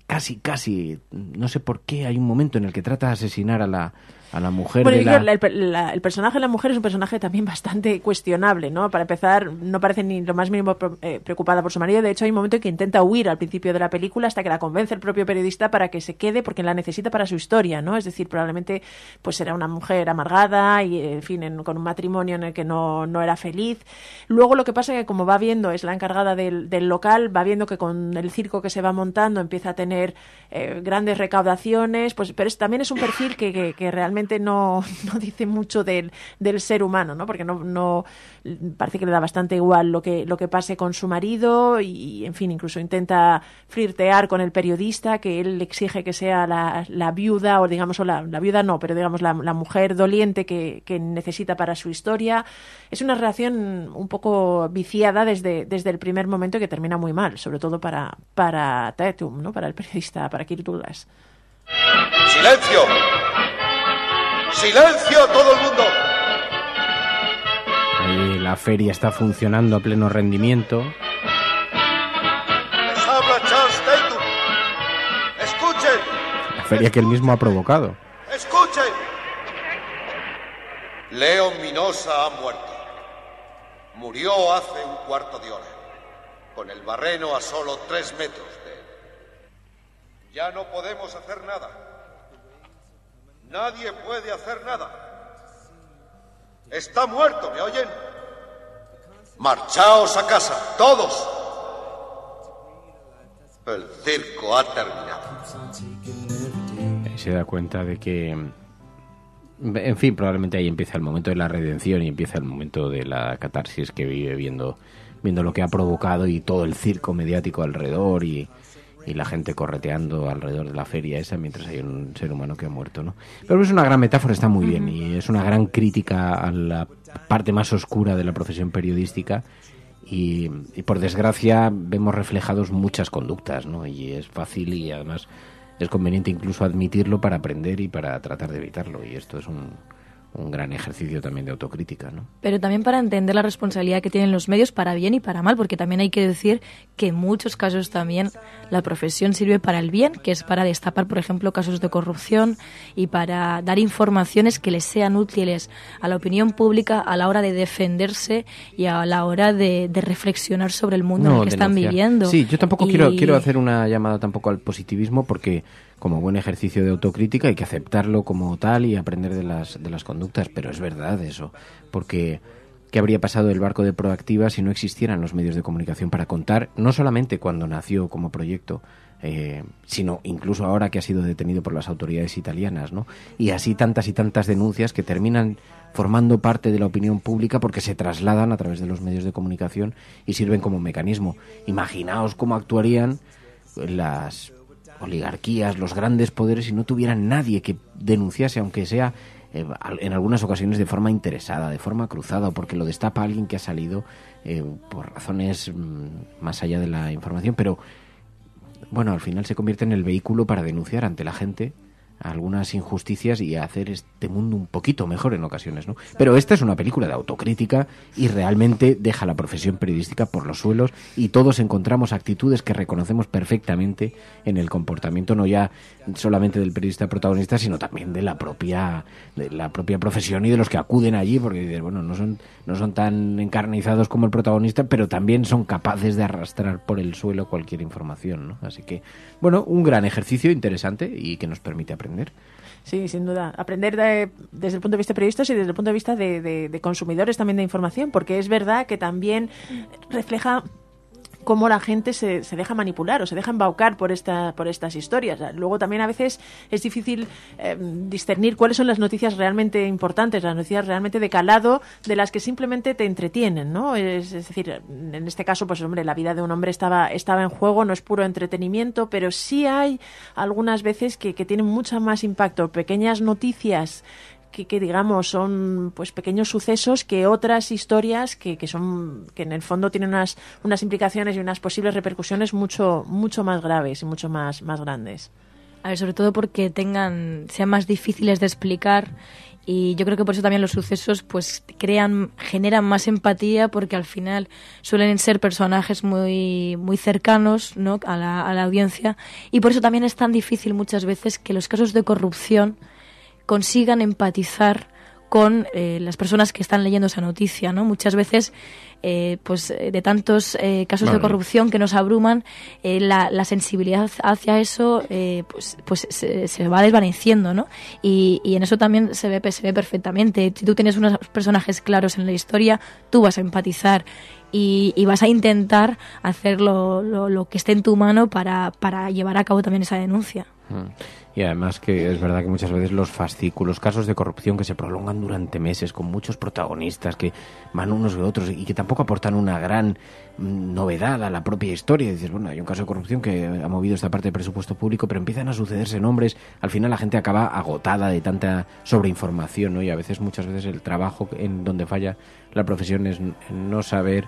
casi, no sé por qué, hay un momento en el que trata de asesinar a la mujer. Bueno, el personaje de la mujer es un personaje también bastante cuestionable, ¿no? Para empezar, no parece ni lo más mínimo preocupada por su marido. De hecho, hay un momento en que intenta huir al principio de la película, hasta que la convence el propio periodista para que se quede, porque la necesita para su historia, ¿no? Es decir, probablemente pues era una mujer amargada y, en fin, con un matrimonio en el que no era feliz. Luego lo que pasa es que, como va viendo, es la encargada del local, va viendo que con el circo que se va montando empieza a tener grandes recaudaciones, pues, pero también es un perfil que realmente no dice mucho del ser humano, ¿no? Porque no parece que le da bastante igual lo que pase con su marido y, en fin, incluso intenta flirtear con el periodista, que él le exige que sea la viuda, o digamos, la viuda no, pero digamos la mujer doliente que necesita para su historia. Es una relación un poco viciada desde el primer momento, que termina muy mal, sobre todo para Tatum, ¿no? Para el periodista, para Kirk Douglas. ¡Silencio! ¡Silencio, todo el mundo! La feria está funcionando a pleno rendimiento. ¡Les habla Charles Tatum! ¡Escuchen! La feria que él mismo ha provocado. ¡Escuchen! Leo Minosa ha muerto. Murió hace un cuarto de hora, con el barreno a solo 3 metros de él. Ya no podemos hacer nada. Nadie puede hacer nada. Está muerto, ¿me oyen? Marchaos a casa, todos. El circo ha terminado. Se da cuenta de que, en fin, probablemente ahí empieza el momento de la redención y empieza el momento de la catarsis que vive viendo lo que ha provocado y todo el circo mediático alrededor y la gente correteando alrededor de la feria esa mientras hay un ser humano que ha muerto, ¿no? Pero es una gran metáfora, está muy bien, y es una gran crítica a la parte más oscura de la profesión periodística y por desgracia vemos reflejados muchas conductas, ¿no? Y es fácil y además es conveniente incluso admitirlo para aprender y para tratar de evitarlo, y esto es un gran ejercicio también de autocrítica, ¿no? Pero también para entender la responsabilidad que tienen los medios para bien y para mal, porque también hay que decir que en muchos casos también la profesión sirve para el bien, que es para destapar, por ejemplo, casos de corrupción y para dar informaciones que les sean útiles a la opinión pública a la hora de defenderse y a la hora de reflexionar sobre el mundo en el que están viviendo. Sí, yo tampoco quiero hacer una llamada tampoco al positivismo, porque como buen ejercicio de autocrítica hay que aceptarlo como tal y aprender de las conductas, pero es verdad eso, porque ¿qué habría pasado del barco de Proactiva si no existieran los medios de comunicación para contar, no solamente cuando nació como proyecto, sino incluso ahora que ha sido detenido por las autoridades italianas, ¿no? Y así tantas y tantas denuncias que terminan formando parte de la opinión pública porque se trasladan a través de los medios de comunicación y sirven como mecanismo. Imaginaos cómo actuarían las oligarquías, los grandes poderes, si no tuvieran nadie que denunciase, aunque sea en algunas ocasiones de forma interesada, de forma cruzada, o porque lo destapa alguien que ha salido por razones más allá de la información, pero bueno, al final se convierte en el vehículo para denunciar ante la gente algunas injusticias y hacer este mundo un poquito mejor en ocasiones, ¿no? Pero esta es una película de autocrítica y realmente deja la profesión periodística por los suelos, y todos encontramos actitudes que reconocemos perfectamente en el comportamiento no ya solamente del periodista protagonista, sino también de la propia profesión y de los que acuden allí, porque dices, bueno, no son tan encarnizados como el protagonista, pero también son capaces de arrastrar por el suelo cualquier información, ¿no? Así que, bueno, un gran ejercicio interesante y que nos permite aprender. Sí, sin duda. Aprender desde el punto de vista de periodistas y desde el punto de vista de consumidores también de información, porque es verdad que también refleja cómo la gente se deja manipular o se deja embaucar por estas historias. Luego también a veces es difícil discernir cuáles son las noticias realmente importantes, las noticias realmente de calado, de las que simplemente te entretienen, ¿no? Es decir, en este caso, pues hombre, la vida de un hombre estaba en juego, no es puro entretenimiento, pero sí hay algunas veces que tienen mucho más impacto, pequeñas noticias que digamos son pues pequeños sucesos que otras historias que en el fondo tienen unas implicaciones y unas posibles repercusiones mucho más graves y mucho más grandes. A ver, sobre todo porque sean más difíciles de explicar, y yo creo que por eso también los sucesos pues generan más empatía, porque al final suelen ser personajes muy muy cercanos, ¿no?, a la audiencia, y por eso también es tan difícil muchas veces que los casos de corrupción consigan empatizar con las personas que están leyendo esa noticia, ¿no? Muchas veces, pues de tantos casos de corrupción que nos abruman, la sensibilidad hacia eso pues se va desvaneciendo, ¿no? Y en eso también se ve perfectamente. Si tú tienes unos personajes claros en la historia, tú vas a empatizar y vas a intentar hacer lo que esté en tu mano para llevar a cabo también esa denuncia. Y además que es verdad que muchas veces los fascículos, casos de corrupción que se prolongan durante meses con muchos protagonistas que van unos de otros y que tampoco aportan una gran novedad a la propia historia. Y dices, bueno, hay un caso de corrupción que ha movido esta parte del presupuesto público, pero empiezan a sucederse nombres. Al final la gente acaba agotada de tanta sobreinformación, ¿no? Y muchas veces el trabajo en donde falla la profesión es no saber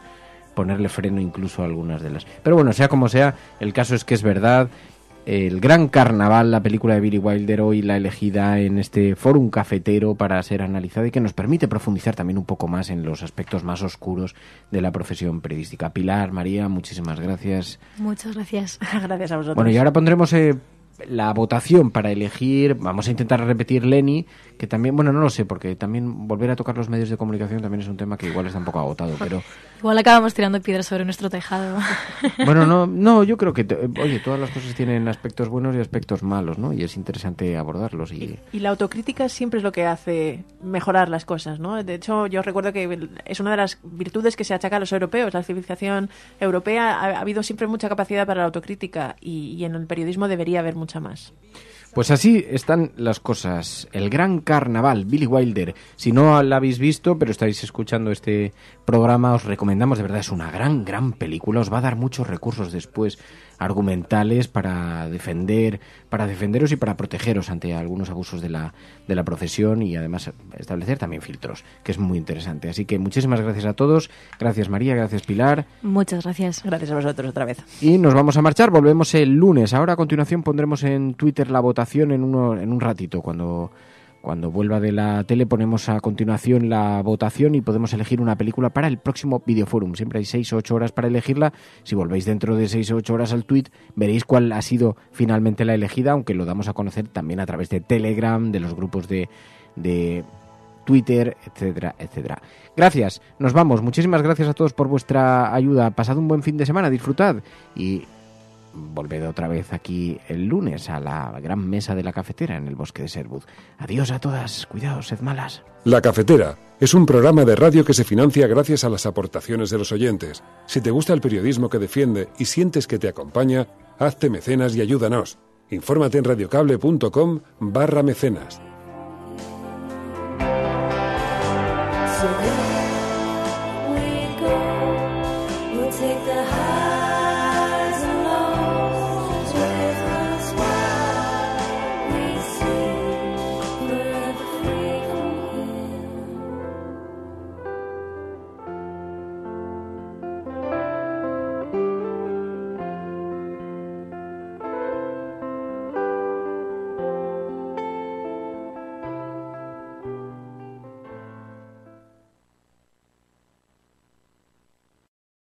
ponerle freno incluso a algunas de las. Pero bueno, sea como sea, el caso es que es verdad. El Gran Carnaval, la película de Billy Wilder, hoy la elegida en este fórum cafetero para ser analizada y que nos permite profundizar también un poco más en los aspectos más oscuros de la profesión periodística. Pilar, María, muchísimas gracias. Muchas gracias. Gracias a vosotros. Bueno, y ahora pondremos la votación para elegir, vamos a intentar repetir Lenny, que también, bueno, no lo sé, porque también volver a tocar los medios de comunicación también es un tema que igual está un poco agotado, pero... Igual acabamos tirando piedras sobre nuestro tejado. Bueno, no, yo creo que, oye, todas las cosas tienen aspectos buenos y aspectos malos, ¿no? Y es interesante abordarlos. Y la autocrítica siempre es lo que hace mejorar las cosas, ¿no? De hecho, yo recuerdo que es una de las virtudes que se achaca a los europeos. La civilización europea ha habido siempre mucha capacidad para la autocrítica y en el periodismo debería haber mucha más. Pues así están las cosas. El Gran Carnaval, Billy Wilder. Si no la habéis visto, pero estáis escuchando este programa, os recomendamos, de verdad, es una gran película. Os va a dar muchos recursos después argumentales para defenderos y para protegeros ante algunos abusos de la profesión y además establecer también filtros, que es muy interesante. Así que muchísimas gracias a todos. Gracias María, gracias Pilar. Muchas gracias. Gracias a vosotros otra vez. Y nos vamos a marchar, volvemos el lunes. Ahora a continuación pondremos en Twitter la votación en un ratito. Cuando vuelva de la tele ponemos a continuación la votación y podemos elegir una película para el próximo Videoforum. Siempre hay 6 o 8 horas para elegirla. Si volvéis dentro de 6 o 8 horas al tweet, veréis cuál ha sido finalmente la elegida, aunque lo damos a conocer también a través de Telegram, de los grupos de Twitter, etcétera, etcétera. Gracias, nos vamos. Muchísimas gracias a todos por vuestra ayuda. Pasad un buen fin de semana, disfrutad y volved otra vez aquí el lunes a la gran mesa de la cafetera en el bosque de Sherwood. Adiós a todas, cuidaos, sed malas. La Cafetera es un programa de radio que se financia gracias a las aportaciones de los oyentes. Si te gusta el periodismo que defiende y sientes que te acompaña, hazte mecenas y ayúdanos. Infórmate en radiocable.com/mecenas. So there we go, we'll take the high